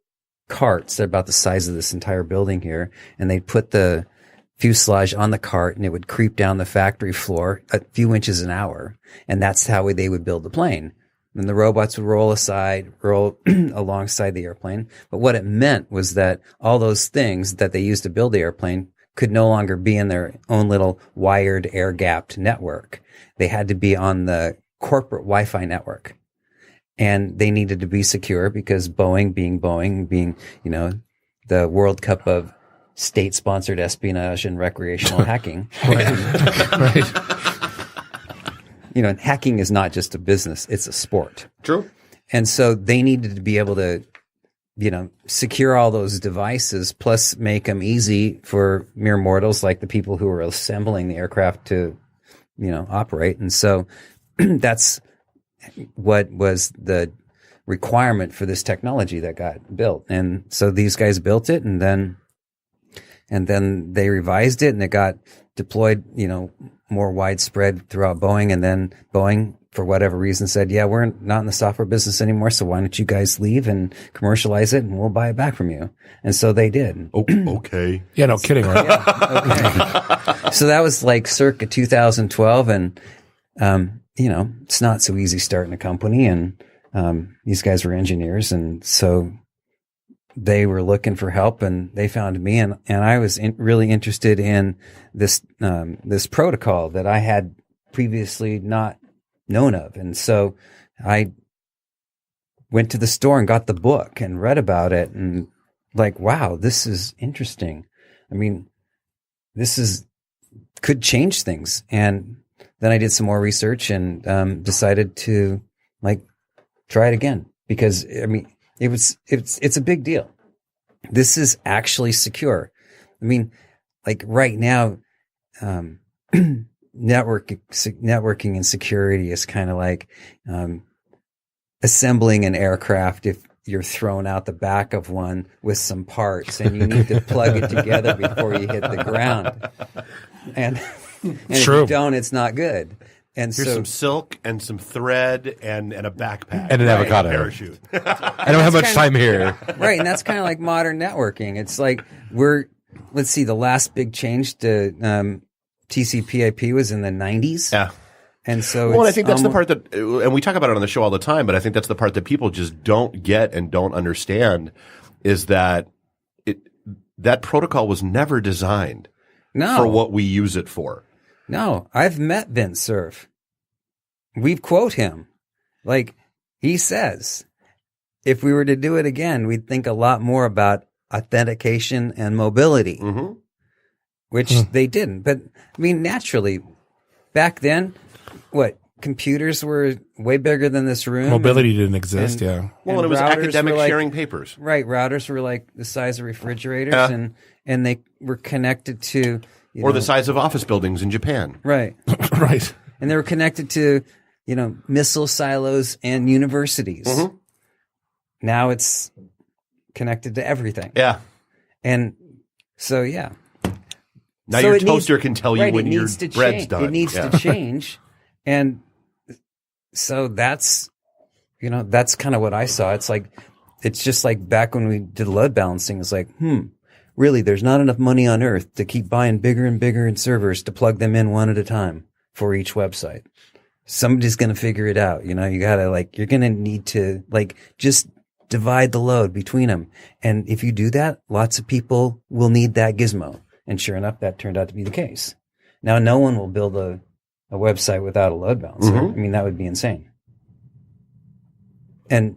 carts. They're about the size of this entire building here. And they put the fuselage on the cart and it would creep down the factory floor a few inches an hour. And that's how they would build the plane. And the robots would roll alongside the airplane. But what it meant was that all those things that they used to build the airplane could no longer be in their own little wired, air-gapped network. They had to be on the corporate Wi-Fi network. And they needed to be secure because Boeing, you know, the World Cup of state-sponsored espionage and recreational hacking. Right. You know, hacking is not just a business, it's a sport. True. And so they needed to be able to, you know, secure all those devices, plus make them easy for mere mortals like the people who were assembling the aircraft to, you know, operate. And so that's what was the requirement for this technology that got built. And so these guys built it, and then they revised it, and it got deployed, you know, more widespread throughout Boeing. And then Boeing, for whatever reason, said, yeah, we're not in the software business anymore, so why don't you guys leave and commercialize it, and we'll buy it back from you. And so they did. Oh, okay. Yeah, no kidding, right? Yeah, okay. So that was like circa 2012, and you know, it's not so easy starting a company, and these guys were engineers, and so they were looking for help, and they found me, and I was really interested in this protocol that I had previously not known of. And so I went to the store and got the book and read about it, and like, wow, this is interesting. I mean, could change things. And then I did some more research and decided to like try it again, because I mean, it's a big deal. This is actually secure. I mean, like right now, networking and security is kind of like assembling an aircraft if you're thrown out the back of one with some parts and you need to plug it together before you hit the ground. And if you don't, it's not good. And here's so some silk and some thread and a backpack and an avocado parachute. I don't have much time here. Right, and that's kind of like modern networking. It's like let's see, the last big change to TCP/IP was in the 90s. Yeah. And so well, and I think that's the part that, and we talk about it on the show all the time, but I think that's the part that people just don't get and don't understand, is that that protocol was never designed for what we use it for. No, I've met Vint Cerf. We quote him. Like, he says, if we were to do it again, we'd think a lot more about authentication and mobility, which they didn't. But, I mean, naturally, back then, computers were way bigger than this room. Mobility didn't exist, yeah. Well, and it was academic sharing papers. Right, routers were like the size of refrigerators, and they were connected to... the size of office buildings in Japan. Right. Right. And they were connected to, you know, missile silos and universities. Now it's connected to everything. Yeah. And so, yeah. Now your toaster can tell you when your bread's done. It needs to change. And so that's kind of what I saw. It's just like back when we did load balancing. It's like, really, there's not enough money on earth to keep buying bigger and bigger in servers to plug them in one at a time for each website. Somebody's going to figure it out. You know, you got to you're going to need to just divide the load between them. And if you do that, lots of people will need that gizmo. And sure enough, that turned out to be the case. Now, no one will build a website without a load balancer. I mean, that would be insane. And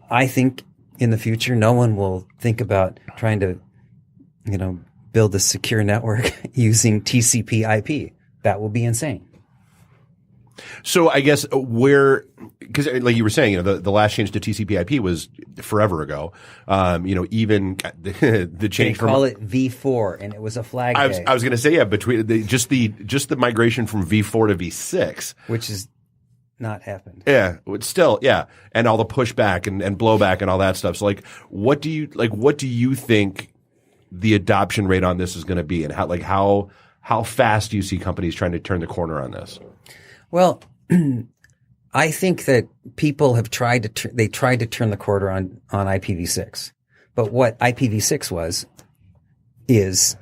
I think in the future, no one will think about trying to, you know, build a secure network using TCP/IP. That will be insane. So I guess because like you were saying, you know, the last change to TCP/IP was forever ago. You know, even the change they call it V4, and it was a flag day. I was going to say, yeah, between just the migration from V4 to V6, which has not happened. Yeah, it's still, yeah, and all the pushback and blowback and all that stuff. So what do you think the adoption rate on this is going to be, and how how fast do you see companies trying to turn the corner on this? Well, I think that people have tried to turn the corner on IPv6. But what IPv6 is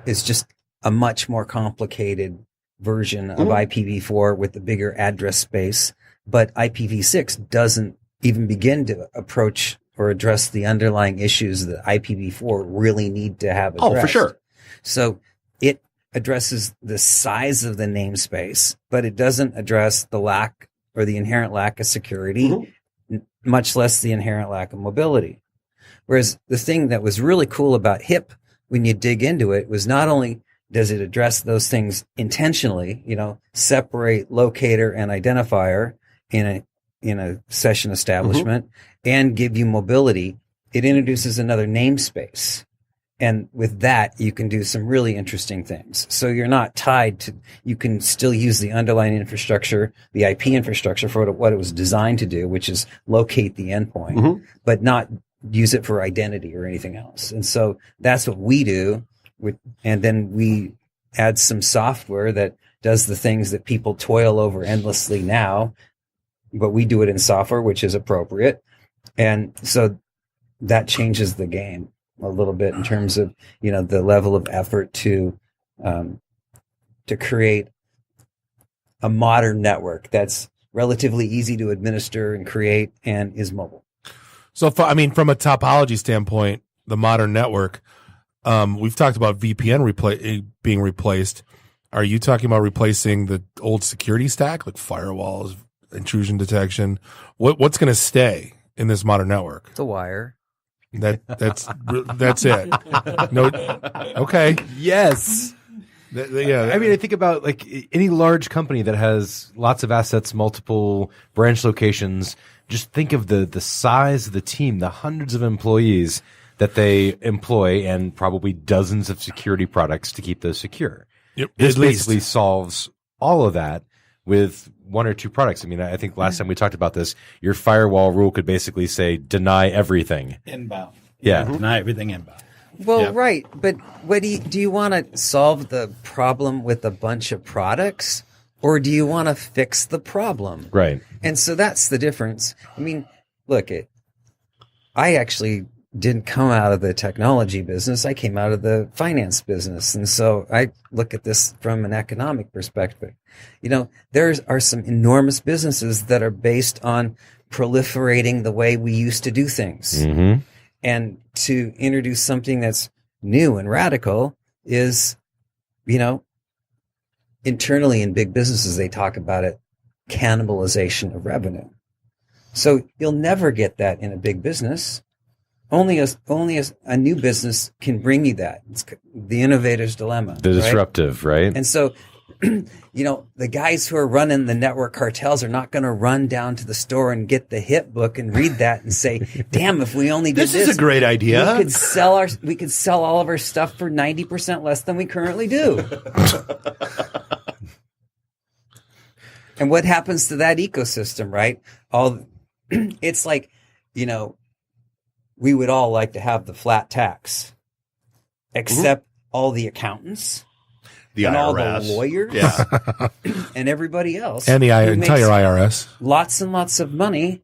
just a much more complicated version of IPv4 with the bigger address space. But IPv6 doesn't even begin to approach or address the underlying issues that IPv4 really need to have addressed. Oh, for sure. So it addresses the size of the namespace, but it doesn't address the lack or the inherent lack of security, much less the inherent lack of mobility. Whereas the thing that was really cool about HIP when you dig into it was not only does it address those things intentionally, separate locator and identifier in a session establishment and give you mobility, it introduces another namespace. And with that, you can do some really interesting things. So you're not tied to, you can still use the underlying infrastructure, the IP infrastructure for what it was designed to do, which is locate the endpoint, but not use it for identity or anything else. And so that's what we do. And then we add some software that does the things that people toil over endlessly now, but we do it in software, which is appropriate. And so that changes the game a little bit in terms of, the level of effort to create a modern network that's relatively easy to administer and create and is mobile. So, from a topology standpoint, the modern network, we've talked about VPN being replaced. Are you talking about replacing the old security stack, like firewalls, intrusion detection? What's going to stay in this modern network? The wire. That's it. No, okay. Yes. Yeah. I think about like any large company that has lots of assets, multiple branch locations. Just think of the size of the team, the hundreds of employees that they employ, and probably dozens of security products to keep those secure. Yep, this at basically least solves all of that with one or two products. I think last time we talked about this, your firewall rule could basically say deny everything. Inbound. Yeah. Deny everything inbound. Well, right. But what do you want to solve the problem with a bunch of products, or do you want to fix the problem? Right. And so that's the difference. Look, I actually didn't come out of the technology business. I came out of the finance business. And so I look at this from an economic perspective. There are some enormous businesses that are based on proliferating the way we used to do things. Mm-hmm. And to introduce something that's new and radical is, internally in big businesses, they talk about it, cannibalization of revenue. So you'll never get that in a big business. Only a new business can bring you that. It's the innovator's dilemma. The disruptive, right? And so, the guys who are running the network cartels are not going to run down to the store and get the HIP book and read that and say, damn, if we only did this. This is a great idea. We could sell all of our stuff for 90% less than we currently do. And what happens to that ecosystem, right? It's like, we would all like to have the flat tax, except all the accountants, and all IRS. the lawyers, and everybody else, and the entire IRS, lots and lots of money,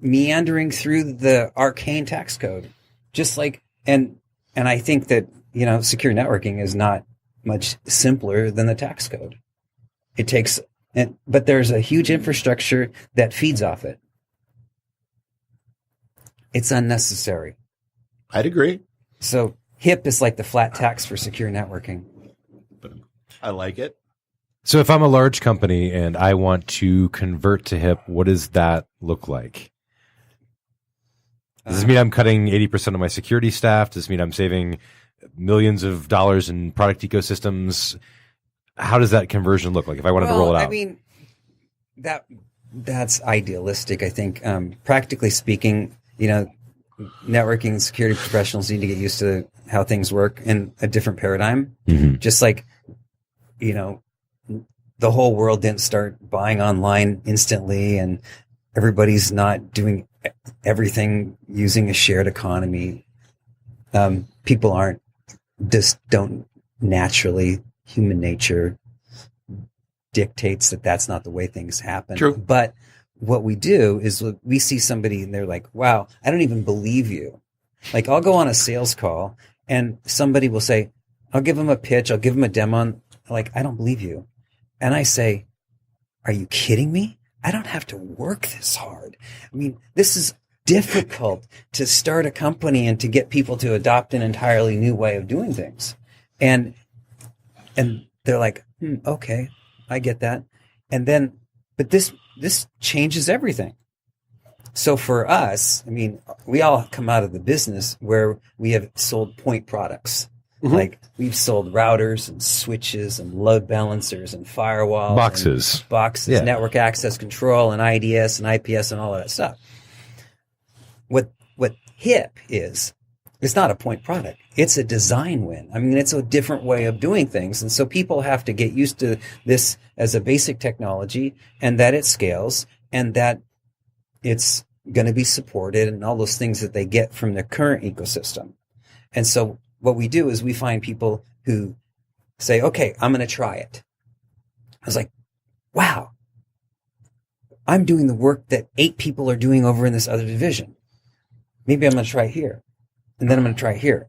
meandering through the arcane tax code, just like and I think that secure networking is not much simpler than the tax code. It takes, but there's a huge infrastructure that feeds off it. It's unnecessary. I'd agree. So HIP is like the flat tax for secure networking. I like it. So if I'm a large company and I want to convert to HIP, what does that look like? Does this mean I'm cutting 80% of my security staff? Does this mean I'm saving millions of dollars in product ecosystems? How does that conversion look like if I wanted to roll it out? That's idealistic. I think, practically speaking, networking and security professionals need to get used to how things work in a different paradigm. Mm-hmm. Just like, the whole world didn't start buying online instantly, and everybody's not doing everything using a shared economy. People don't naturally human nature dictates that that's not the way things happen. True. But what we do is we see somebody and they're like, wow, I don't even believe you. Like I'll go on a sales call and somebody will say, I'll give them a pitch. I'll give them a demo. Like, I don't believe you. And I say, are you kidding me? I don't have to work this hard. I mean, this is difficult to start a company and to get people to adopt an entirely new way of doing things. And they're like, okay, I get that. And then, but this changes everything. So for us, I mean, we all come out of the business where we have sold point products. Mm-hmm. Like we've sold routers and switches and load balancers and firewalls. Boxes, yeah. Network access control and IDS and IPS and all of that stuff. What HIP is, it's not a point product. It's a design win. I mean, it's a different way of doing things. And so people have to get used to this as a basic technology and that it scales and that it's going to be supported and all those things that they get from the current ecosystem. And so what we do is we find people who say, okay, I'm going to try it. I was like, wow, I'm doing the work that 8 people are doing over in this other division. Maybe I'm going to try it here. And then I'm going to try it here.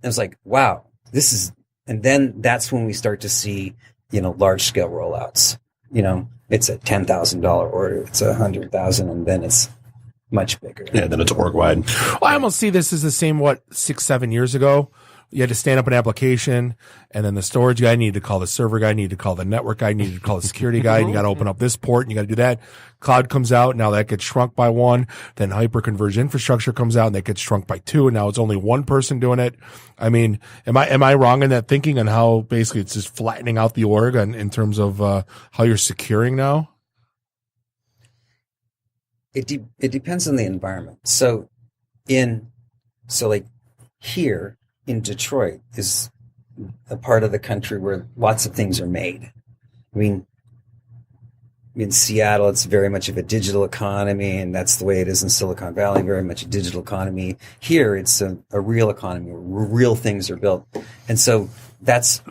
And I was like, wow, this is, and then that's when we start to see, large scale rollouts. It's a $10,000 order. It's $100,000 and then it's much bigger. Yeah. Then it's org wide. Well, I almost see this as the same, 6-7 years ago. You had to stand up an application, and then the storage guy needed to call the server guy, needed to call the network guy, needed to call the security guy, and you got to open up this port, and you got to do that. Cloud comes out, now that gets shrunk by 1. Then hyperconverged infrastructure comes out, and that gets shrunk by 2, and now it's only 1 person doing it. I mean, am I wrong in that thinking on how basically it's just flattening out the org in terms of how you're securing now? It depends on the environment. So like here in Detroit is a part of the country where lots of things are made. I mean, in Seattle, it's very much of a digital economy, and that's the way it is in Silicon Valley, very much a digital economy. Here, it's a real economy where real things are built. And so that's,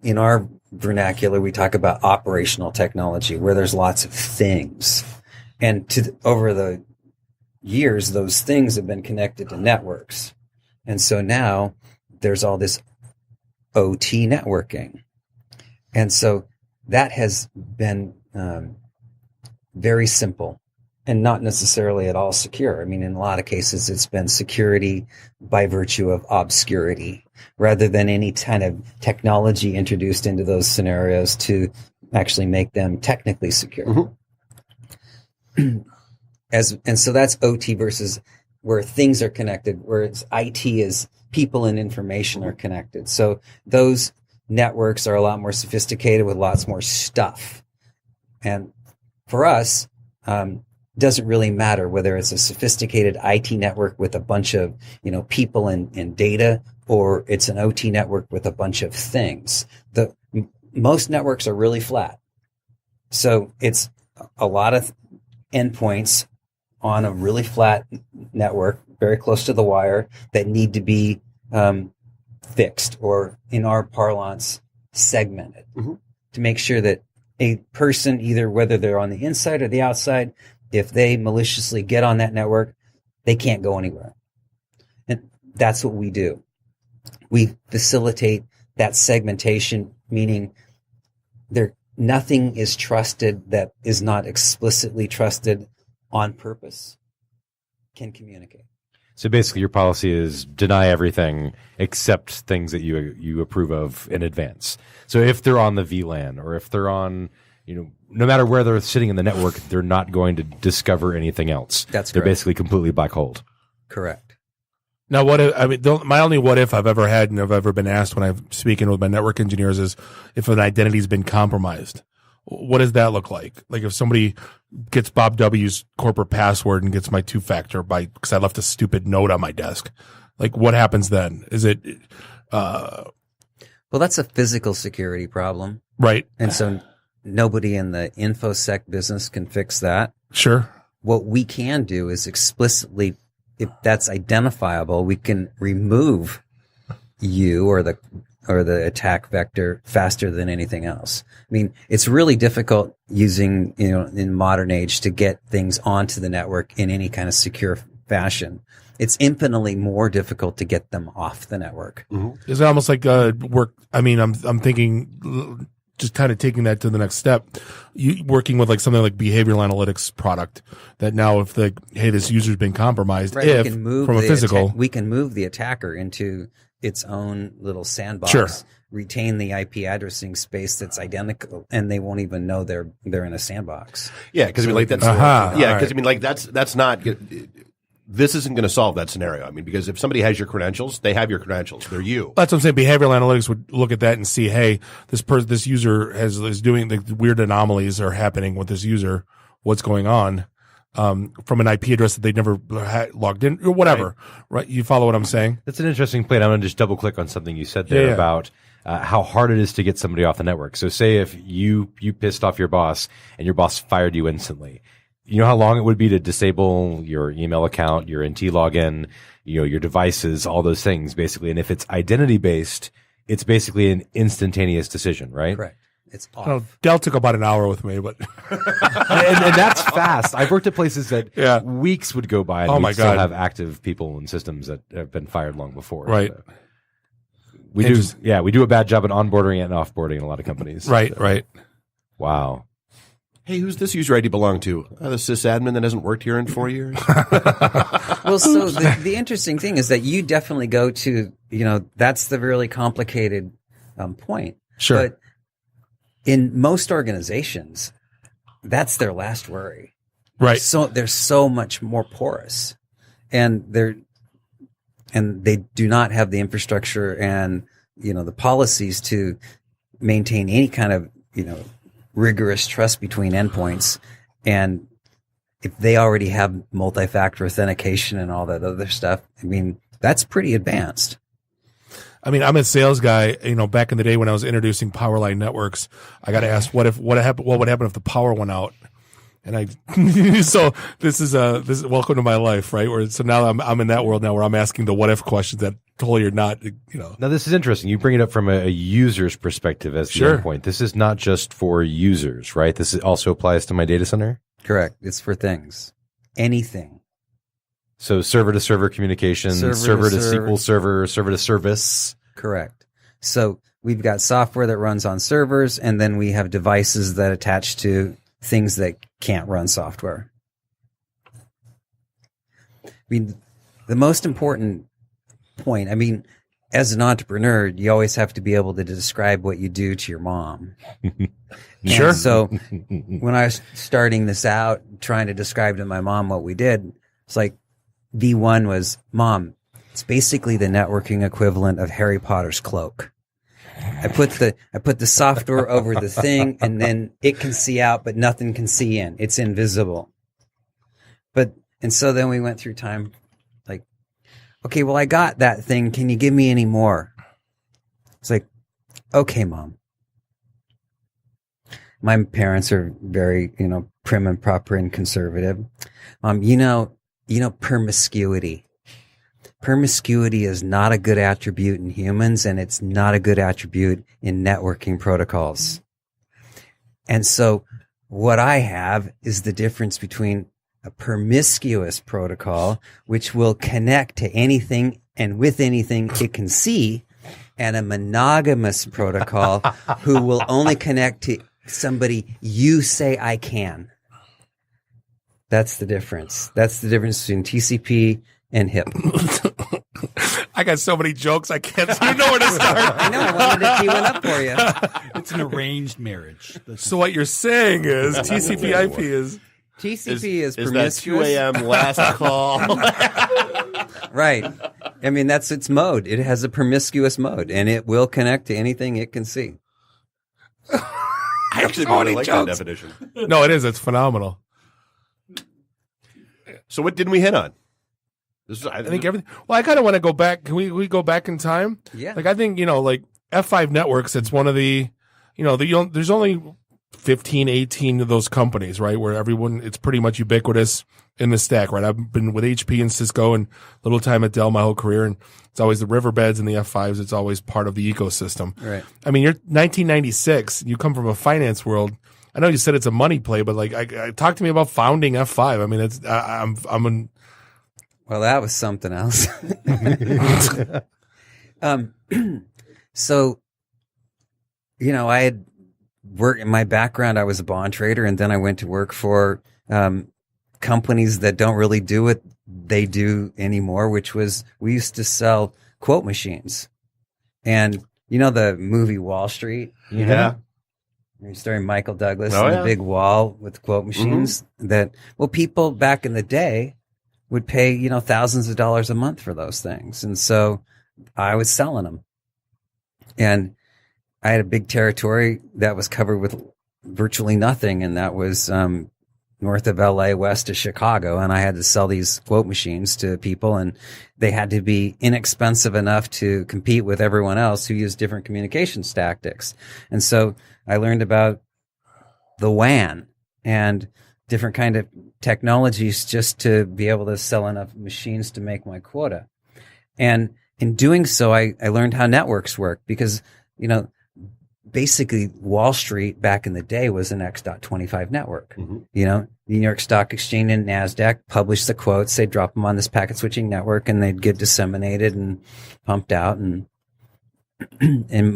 in our vernacular, we talk about operational technology, where there's lots of things. And over the years, those things have been connected to networks. And so now there's all this OT networking. And so that has been very simple and not necessarily at all secure. I mean, in a lot of cases, it's been security by virtue of obscurity rather than any kind of technology introduced into those scenarios to actually make them technically secure. Mm-hmm. And so that's OT versus where things are connected, whereas IT is people and information are connected. So those networks are a lot more sophisticated with lots more stuff. And for us, doesn't really matter whether it's a sophisticated IT network with a bunch of, people and data, or it's an OT network with a bunch of things. Most networks are really flat. So it's a lot of endpoints on a really flat network, very close to the wire, that need to be fixed, or in our parlance, segmented, mm-hmm. to make sure that a person, either whether they're on the inside or the outside, if they maliciously get on that network, they can't go anywhere. And that's what we do. We facilitate that segmentation, meaning nothing is trusted that is not explicitly trusted on purpose can communicate. So basically your policy is deny everything except things that you approve of in advance. So if they're on the VLAN, or if they're on, no matter where they're sitting in the network, they're not going to discover anything else. That's correct. They're basically completely black holed. Correct. Now, my only what if I've ever had and I've ever been asked when I'm speaking with my network engineers is if an identity's been compromised. What does that look like? Like if somebody gets Bob W's corporate password and gets my 2-factor because I left a stupid note on my desk. Like what happens then? Is it, well, that's a physical security problem. Right. And so nobody in the InfoSec business can fix that. Sure. What we can do is explicitly, if that's identifiable, we can remove you or the or the attack vector faster than anything else. I mean, it's really difficult using, in modern age to get things onto the network in any kind of secure fashion. It's infinitely more difficult to get them off the network. Mm-hmm. Is it almost like work? I mean, I'm thinking just kind of taking that to the next step. You working with like something like behavioral analytics product that now if this user's been compromised, Right, if we can move from a physical, we can move the attacker into its own little sandbox. Sure. Retain the IP addressing space that's identical, and they won't even know they're in a sandbox. Yeah, because that's that's not. This isn't going to solve that scenario. I mean, because if somebody has your credentials, they have your credentials. They're you. That's what I'm saying. Behavioral analytics would look at that and see, hey, this user is doing the weird anomalies are happening with this user. What's going on? From an IP address that they never had logged in or whatever. Right? You follow what I'm saying? That's an interesting point. I'm going to just double click on something you said there about how hard it is to get somebody off the network. So say if you pissed off your boss and your boss fired you instantly. You know how long it would be to disable your email account, your NT login, your devices, all those things basically. And if it's identity based, it's basically an instantaneous decision, right? Correct. It's off. Well, Dell took about an hour with me, but and that's fast. I've worked at places that weeks would go by and we'd still have active people and systems that have been fired long before. Right. So we do a bad job at onboarding and offboarding in a lot of companies. Right, right. Wow. Hey, who's this user ID belong to? The sysadmin that hasn't worked here in 4 years? Well, so the interesting thing is that you definitely go to, that's the really complicated point. Sure. But in most organizations, that's their last worry. Right. So they're so much more porous, and they do not have the infrastructure and, the policies to maintain any kind of, rigorous trust between endpoints. And if they already have multi-factor authentication and all that other stuff, I mean, that's pretty advanced. I mean, I'm a sales guy. Back in the day when I was introducing power line networks, I got to ask what would happen if the power went out? And so this is welcome to my life, right? So now I'm in that world now where I'm asking the what if questions that totally are not, Now this is interesting. You bring it up from a user's perspective as the endpoint. This is not just for users, right? This also applies to my data center? Correct. It's for things. Anything. So server to server communication, server to SQL server, server to service. Correct. So we've got software that runs on servers, and then we have devices that attach to things that can't run software. I mean, the most important point, as an entrepreneur, you always have to be able to describe what you do to your mom. Sure. And so when I was starting this out, trying to describe to my mom what we did, it's like V1 was, Mom, it's basically the networking equivalent of Harry Potter's cloak. I put the software over the thing, and then it can see out, but nothing can see in. It's invisible. And so then we went through time, like, okay, well, I got that thing. Can you give me any more? It's like, okay, Mom. My parents are very, prim and proper and conservative. Mom, promiscuity. Promiscuity is not a good attribute in humans, and it's not a good attribute in networking protocols. And so what I have is the difference between a promiscuous protocol, which will connect to anything and with anything it can see, and a monogamous protocol who will only connect to somebody you say I can. That's the difference. That's the difference between TCP and HIP. I got so many jokes I can't know where to start. I know. I wanted to tee one up for you. It's an arranged marriage. So what you're saying is TCP/IP is promiscuous. That 2 a.m. last call? Right. That's its mode. It has a promiscuous mode, and it will connect to anything it can see. I actually really like that definition. No, it is. It's phenomenal. So what didn't we hit on? I think everything. Well, I kind of want to go back. Can we go back in time? Yeah. Like I think F5 networks. It's one of the there's only 15, 18 of those companies, right? Where it's pretty much ubiquitous in the stack, right? I've been with HP and Cisco and little time at Dell my whole career, and it's always the Riverbeds and the F5s. It's always part of the ecosystem. Right. I mean, you're 1996. You come from a finance world. I know you said it's a money play, but like, talk to me about founding F5. I mean, Well, that was something else. So, I had worked in my background. I was a bond trader, and then I went to work for companies that don't really do what they do anymore, which was we used to sell quote machines. And the movie Wall Street? Yeah. Starring Michael Douglas Oh, and yeah. the big wall with quote machines people back in the day would pay, thousands of dollars a month for those things. And so I was selling them. And I had a big territory that was covered with virtually nothing. And that was north of LA, west of Chicago. And I had to sell these quote machines to people, and they had to be inexpensive enough to compete with everyone else who used different communications tactics. And so I learned about the WAN and different kind of technologies just to be able to sell enough machines to make my quota. And in doing so, I learned how networks work because, basically Wall Street back in the day was an X.25 network. The New York Stock Exchange and NASDAQ published the quotes. They'd drop them on this packet switching network, and they'd get disseminated and pumped out and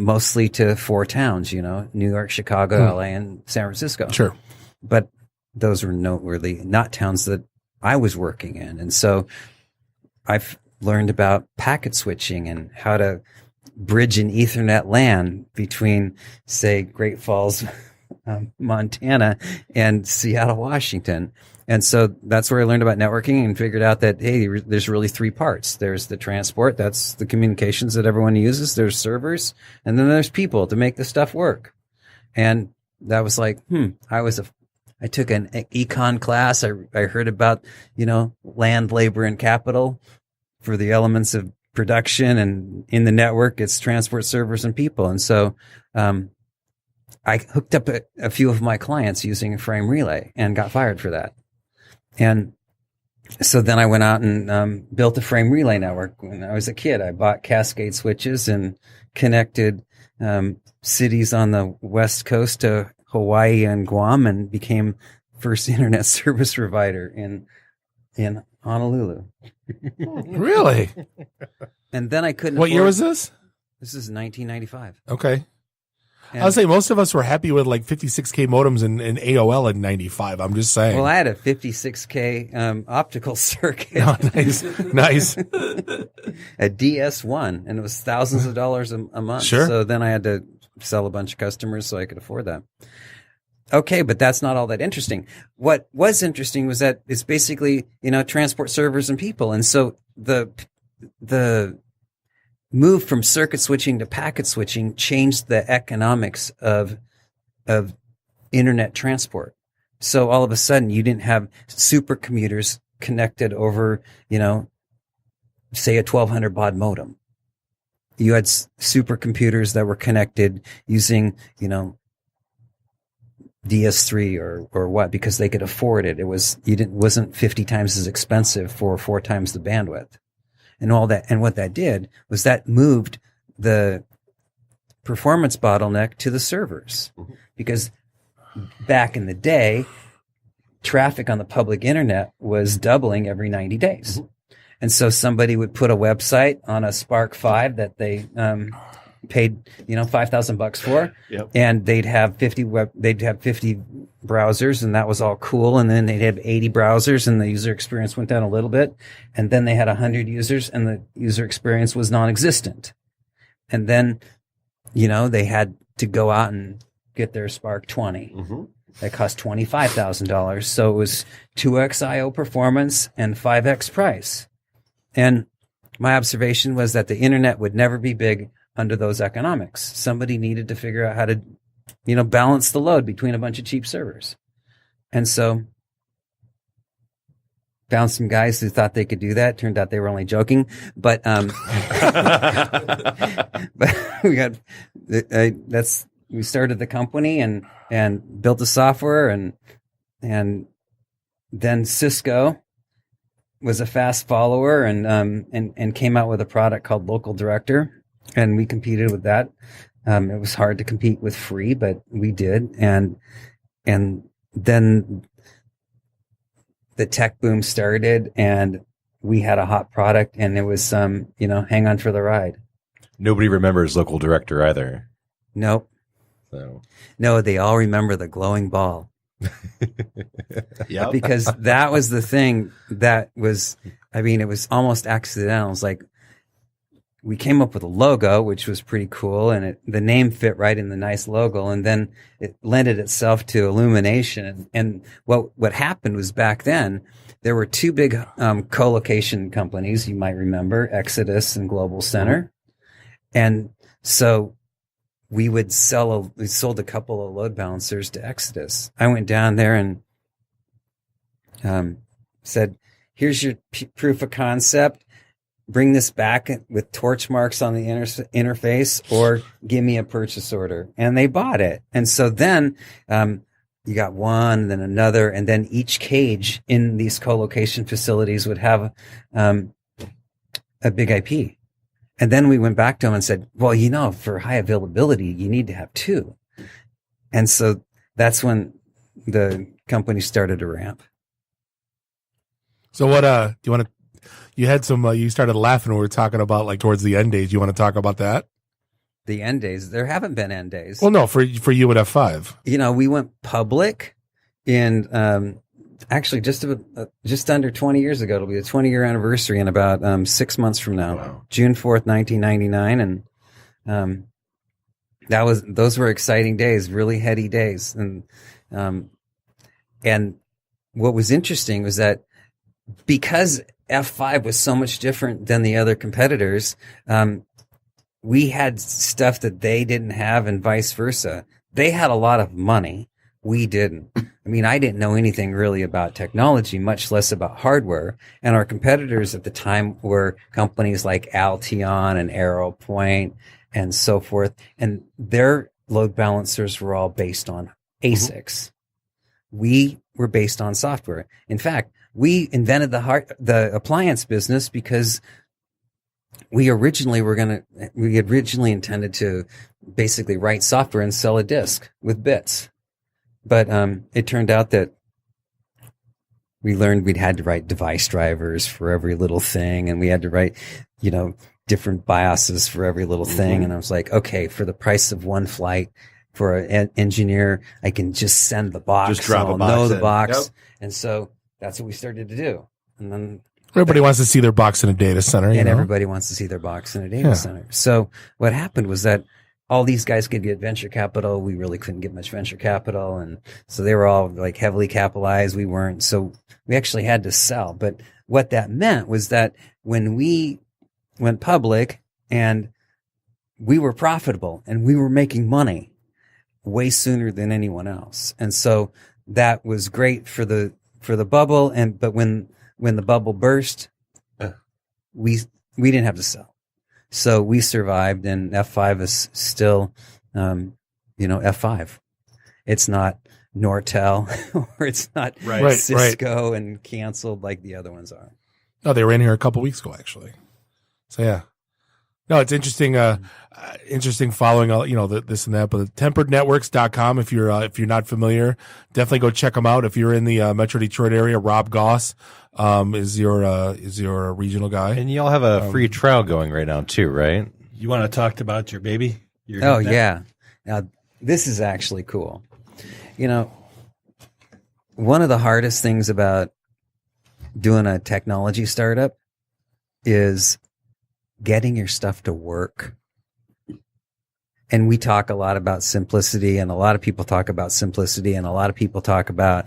mostly to 4 towns, New York, Chicago, LA, and San Francisco. Sure. But those were noteworthy, not towns that I was working in. And so I've learned about packet switching and how to bridge an Ethernet LAN between, say, Great Falls, Montana, and Seattle, Washington. And so that's where I learned about networking and figured out that, hey, there's really 3 parts. There's the transport. That's the communications that everyone uses. There's servers. And then there's people to make the stuff work. And that was like, I took an econ class. I heard about, land, labor, and capital for the elements of production, and in the network, it's transport, servers, and people. And so I hooked up a few of my clients using a frame relay and got fired for that. And so then I went out and built a frame relay network. When I was a kid, I bought Cascade switches and connected cities on the West Coast to Hawaii and Guam, and became first internet service provider in Honolulu. Really? And then I couldn't. What year was this? This is 1995. Okay. I would say most of us were happy with like 56K modems and AOL in 95. I'm just saying. Well, I had a 56K optical circuit. Oh, nice. Nice. A DS1, and it was thousands of dollars a month. Sure. So then I had to sell a bunch of customers so I could afford that. Okay, but that's not all that interesting. What was interesting was that it's basically, transport, servers, and people. And so the move from circuit switching to packet switching changed the economics of internet transport. So all of a sudden you didn't have supercomputers connected over, say a 1200 baud modem. You had supercomputers that were connected using, DS3 or what, because they could afford it. It wasn't 50 times as expensive for 4 times the bandwidth. And all that, and what that did was that moved the performance bottleneck to the servers. Because back in the day, traffic on the public internet was doubling every 90 days. And so somebody would put a website on a Spark 5 that they paid, $5,000 for, and they'd have 50 browsers, and that was all cool. And then they'd have 80 browsers, and the user experience went down a little bit. And then they had 100 users, and the user experience was non-existent. And then, they had to go out and get their Spark 20. That cost $25,000. So it was 2x IO performance and 5x price. And my observation was that the internet would never be big under those economics. Somebody needed to figure out how to, balance the load between a bunch of cheap servers. And so found some guys who thought they could do that. Turned out they were only joking. But, but we got, that's we started the company and built the software, and then Cisco was a fast follower and came out with a product called Local Director, and we competed with that. It was hard to compete with free, but we did, and then the tech boom started, and we had a hot product, and it was hang on for the ride. Nobody remembers Local Director either. Nope. So no, they all remember the glowing ball. Yeah, because that was the thing that was, it was almost accidental. It was like, we came up with a logo, which was pretty cool, and the name fit right in the nice logo, and then it lended itself to illumination. And what happened was, back then, there were two big co-location companies, you might remember, Exodus and Global Center. And so we sold a couple of load balancers to Exodus. I went down there and said, here's your proof of concept. Bring this back with torch marks on the interface, or give me a purchase order. And they bought it. And so then you got one, then another, and then each cage in these co-location facilities would have a big IP. And then we went back to them and said, well, for high availability, you need to have two. And so that's when the company started to ramp. So what, do you want to, you had some, you started laughing when we were talking about like towards the end days. You want to talk about that? The end days? There haven't been end days. Well, no, for you at F5. We went public in, actually just under 20 years ago. It'll be a 20-year anniversary in about 6 months from now. Wow. June 4th, 1999. And those were exciting days, really heady days. And what was interesting was that because F5 was so much different than the other competitors, we had stuff that they didn't have, and vice versa. They had a lot of money. We didn't. I didn't know anything really about technology, much less about hardware. And our competitors at the time were companies like Alteon and AeroPoint and so forth. And their load balancers were all based on ASICs. We were based on software. In fact, we invented the appliance business because we originally intended to basically write software and sell a disk with bits. But it turned out that we learned we'd had to write device drivers for every little thing, and we had to write, different BIOSes for every little thing. And I was like, okay, for the price of one flight for an engineer, I can just send the box. Just drop a box. Know the box. Yep. And so that's what we started to do. And then everybody wants to see their box in a data center. And everybody wants to see their box in a data center. So what happened was that all these guys could get venture capital. We really couldn't get much venture capital. And so they were all like heavily capitalized. We weren't. So we actually had to sell. But what that meant was that when we went public and we were profitable and we were making money way sooner than anyone else. And so that was great for the bubble. But when the bubble burst, we didn't have to sell. So we survived, and F5 is still, F5. It's not Nortel or it's not Cisco and canceled like the other ones are. No, they were in here a couple weeks ago, actually. So yeah, no, it's interesting. Interesting following all, this and that. But temperednetworks.com. If you're not familiar, definitely go check them out. If you're in the Metro Detroit area, Rob Goss is your regional guy, and y'all have a free trial going right now too, right? You want to talk about your baby? Yeah. Now this is actually cool. One of the hardest things about doing a technology startup is getting your stuff to work. And we talk a lot about simplicity, and a lot of people talk about simplicity, and a lot of people talk about,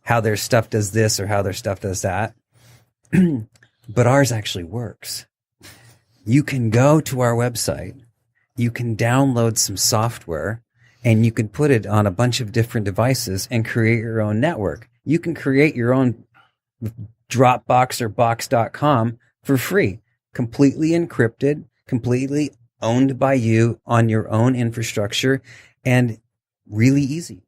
how their stuff does this or how their stuff does that. But ours actually works. You can go to our website, you can download some software, and you can put it on a bunch of different devices and create your own network. You can create your own Dropbox or Box.com for free, completely encrypted, completely owned by you on your own infrastructure, and really easy.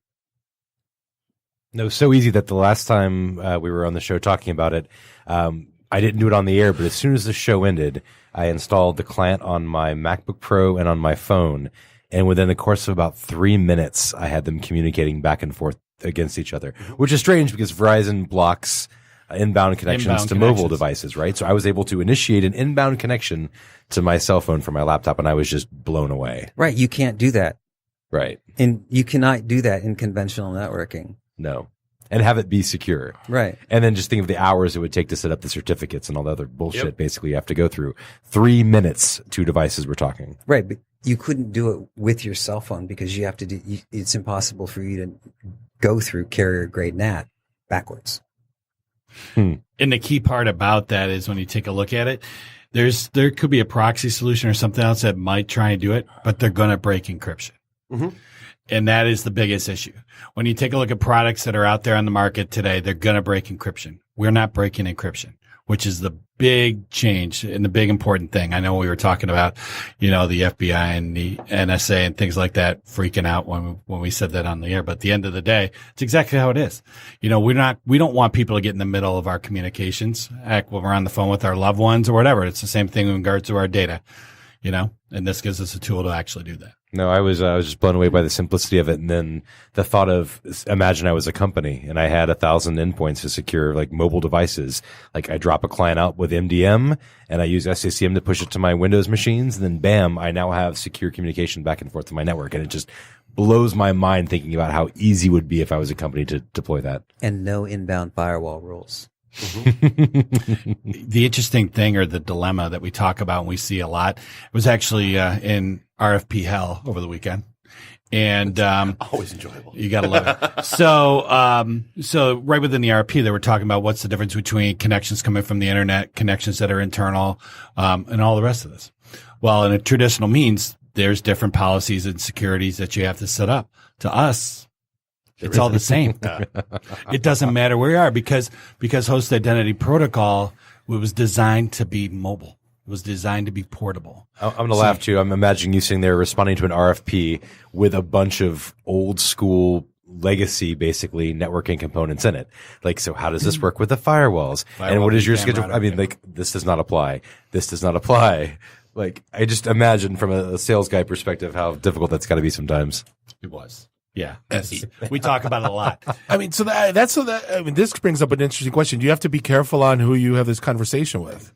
No, so easy that the last time we were on the show talking about it, I didn't do it on the air, but as soon as the show ended, I installed the client on my MacBook Pro and on my phone. And within the course of about 3 minutes, I had them communicating back and forth against each other, which is strange because Verizon blocks inbound connections to mobile devices, right? So I was able to initiate an inbound connection to my cell phone from my laptop, and I was just blown away. Right. You can't do that. Right. And you cannot do that in conventional networking. No. And have it be secure. Right. And then just think of the hours it would take to set up the certificates and all the other bullshit basically you have to go through. 3 minutes, 2 devices we're talking. Right. But you couldn't do it with your cell phone because you have to do, it's impossible for you to go through carrier grade NAT backwards. And the key part about that is when you take a look at it, there could be a proxy solution or something else that might try and do it, but they're going to break encryption. Mm-hmm. And that is the biggest issue. When you take a look at products that are out there on the market today, they're going to break encryption. We're not breaking encryption, which is the big change and the big important thing. I know we were talking about, the FBI and the NSA and things like that freaking out when we said that on the air. But at the end of the day, it's exactly how it is. We don't want people to get in the middle of our communications, heck, when we're on the phone with our loved ones or whatever. It's the same thing in regards to our data, and this gives us a tool to actually do that. No, I was just blown away by the simplicity of it. And then the thought of, imagine I was a company and I had 1,000 endpoints to secure like mobile devices. Like I drop a client out with MDM and I use SCCM to push it to my Windows machines. And then bam, I now have secure communication back and forth to my network. And it just blows my mind thinking about how easy it would be if I was a company to deploy that. And no inbound firewall rules. Mm-hmm. The interesting thing or the dilemma that we talk about and we see a lot was actually in RFP hell over the weekend. And always enjoyable. You got to love it. So right within the RFP, they were talking about what's the difference between connections coming from the internet, connections that are internal, and all the rest of this. Well, in a traditional means, there's different policies and securities that you have to set up. To us, it's all the same. It doesn't matter where you are because host identity protocol was designed to be mobile. It was designed to be portable. I'm going to laugh too. I'm imagining you sitting there responding to an RFP with a bunch of old school legacy, basically networking components in it. Like, so how does this work with the firewalls? And what is your schedule? I mean, like, this does not apply. This does not apply. Like, I just imagine from a sales guy perspective how difficult that's got to be sometimes. It was. Yeah. We talk about it a lot. I mean, this brings up an interesting question. Do you have to be careful on who you have this conversation with?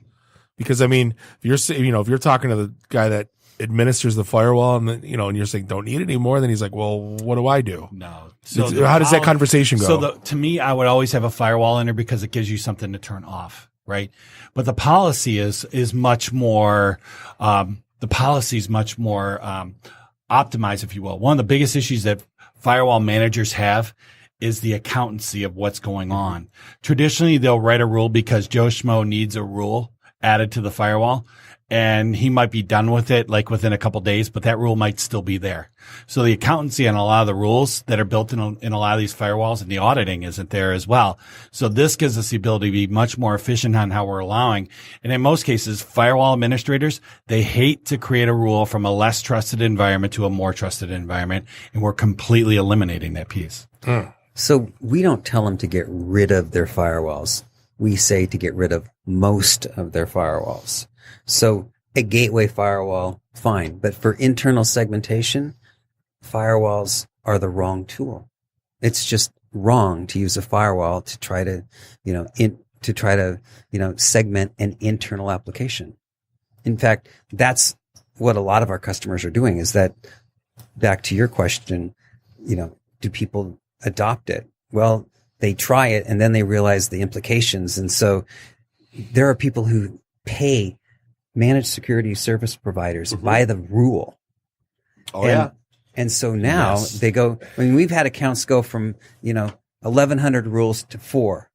Because I mean, if you're talking to the guy that administers the firewall and and you're saying don't need it anymore, then he's like, well, what do I do? No. So how does that conversation go? So to me, I would always have a firewall in there because it gives you something to turn off, right? But the policy is much more, optimized, if you will. One of the biggest issues that firewall managers have is the accountancy of what's going on. Traditionally, they'll write a rule because Joe Schmo needs a rule added to the firewall, and he might be done with it like within a couple of days, but that rule might still be there. So the accountancy on a lot of the rules that are built in a lot of these firewalls and the auditing isn't there as well. So this gives us the ability to be much more efficient on how we're allowing. And in most cases, firewall administrators, they hate to create a rule from a less trusted environment to a more trusted environment. And we're completely eliminating that piece. So we don't tell them to get rid of their firewalls. We say to get rid of most of their firewalls. So a gateway firewall, fine. But for internal segmentation, firewalls are the wrong tool. It's just wrong to use a firewall to try to, segment an internal application. In fact, that's what a lot of our customers are doing is that, back to your question, do people adopt it? Well, they try it and then they realize the implications. And so there are people who pay managed security service providers by the rule. And so now they go, we've had accounts go from, 1,100 rules to 4.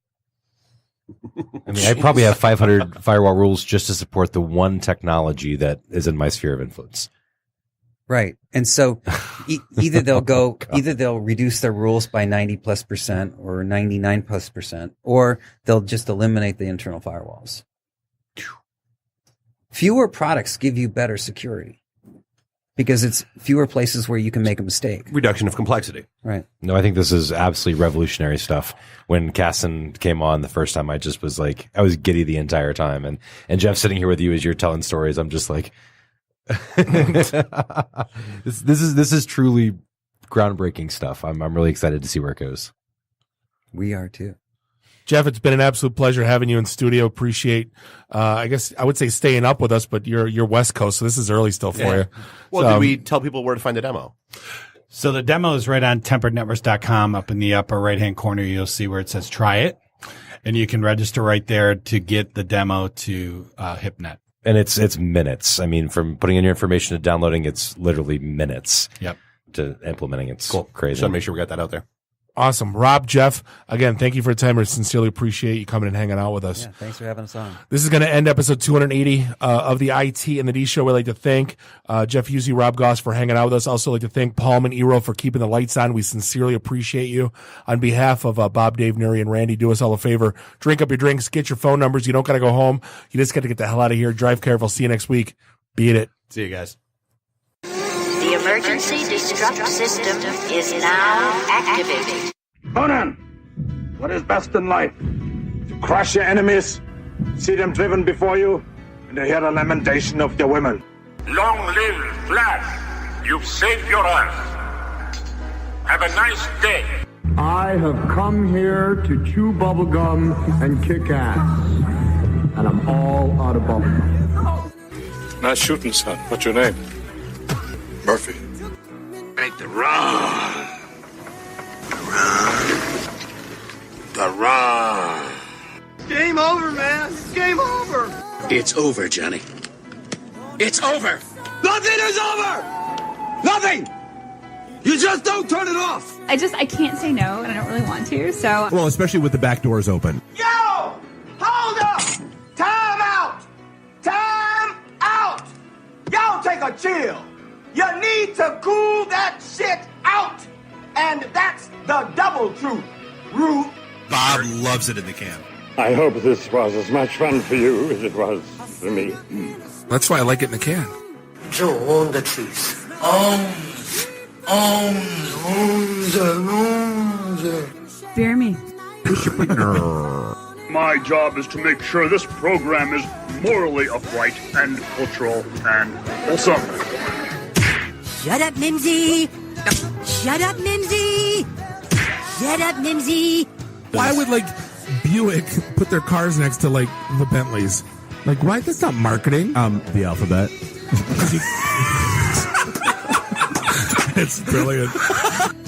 I mean, I probably have 500 firewall rules just to support the one technology that is in my sphere of influence. Right. And so either they'll reduce their rules by 90+% or 99+%, or they'll just eliminate the internal firewalls. Fewer products give you better security. because it's fewer places where you can make a mistake. Reduction of complexity. Right. No, I think this is absolutely revolutionary stuff. When Casson came on the first time, I just was like, I was giddy the entire time. And Jeff, sitting here with you as you're telling stories, I'm just like, this is truly groundbreaking stuff. I'm really excited to see where it goes. We are too. Jeff, it's been an absolute pleasure having you in studio. Appreciate, I guess I would say staying up with us, but you're West Coast, so this is early still for you. Well, So, did we tell people where to find the demo? So the demo is right on temperednetworks.com. Up in the upper right-hand corner, you'll see where it says try it. And you can register right there to get the demo to HipNet. And it's minutes. I mean, from putting in your information to downloading, it's literally minutes. Yep. To implementing. It's Cool. crazy. Just want to make sure we got that out there. Awesome. Rob, Jeff, again, thank you for your time. I sincerely appreciate you coming and hanging out with us. Yeah, thanks for having us on. This is going to end episode 280 of the IT and the D show. We'd like to thank Jeff Hussey, Rob Goss for hanging out with us. Also like to thank Paul and Eero for keeping the lights on. We sincerely appreciate you. On behalf of Bob, Dave, Nuri, and Randy, do us all a favor. Drink up your drinks. Get your phone numbers. You don't got to go home. You just got to get the hell out of here. Drive careful. See you next week. Beat it. See you guys. The emergency destruct system is now activated. Conan, what is best in life? To crush your enemies, see them driven before you, and to hear the lamentation of your women. Long live Flash. You've saved your Earth. Have a nice day. I have come here to chew bubblegum and kick ass. And I'm all out of bubblegum. Nice shooting, son. What's your name? Murphy. Make the run. The run. Game over, man. Game over. It's over, Johnny. It's over. Nothing is over. Nothing. You just don't turn it off. I can't say no, and I don't really want to, so. Well, especially with the back doors open. Yo! Hold up! Time out! Time out! Y'all take a chill. You need to cool that shit out. And that's the double truth, Ruth. Bob loves it in the can. I hope this was as much fun for you as it was for me. That's why I like it in the can. Joe, own the truth. Fear me. My job is to make sure this program is morally upright and cultural and wholesome. Shut up, Mimsy! Shut up, Mimsy! Shut up, Mimsy! Why would, Buick put their cars next to, the Bentleys? Why? That's not marketing. The alphabet. It's brilliant.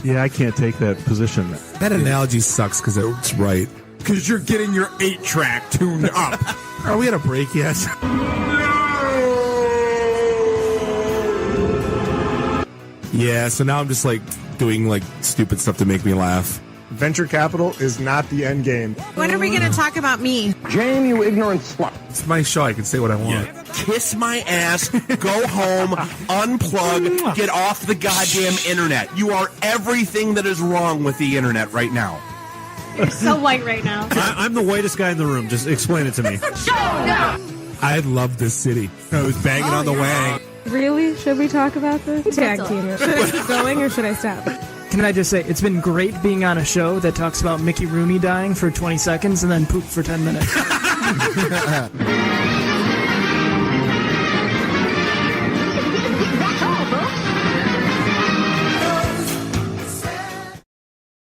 Yeah, I can't take that position. That analogy sucks because it's right. Because you're getting your 8-track tuned up. Are we at a break yet? Yeah, so now I'm just doing stupid stuff to make me laugh. Venture capital is not the end game. When are we going to talk about me? Jane, you ignorant slut. It's my show. I can say what I want. Kiss my ass, go home, unplug, get off the goddamn internet. You are everything that is wrong with the internet right now. You're so white right now. I'm the whitest guy in the room. Just explain it to me. I love this city. I was banging on the wang. Really? Should we talk about this? Tag team it. Should I keep going or should I stop? Can I just say, it's been great being on a show that talks about Mickey Rooney dying for 20 seconds and then poop for 10 minutes.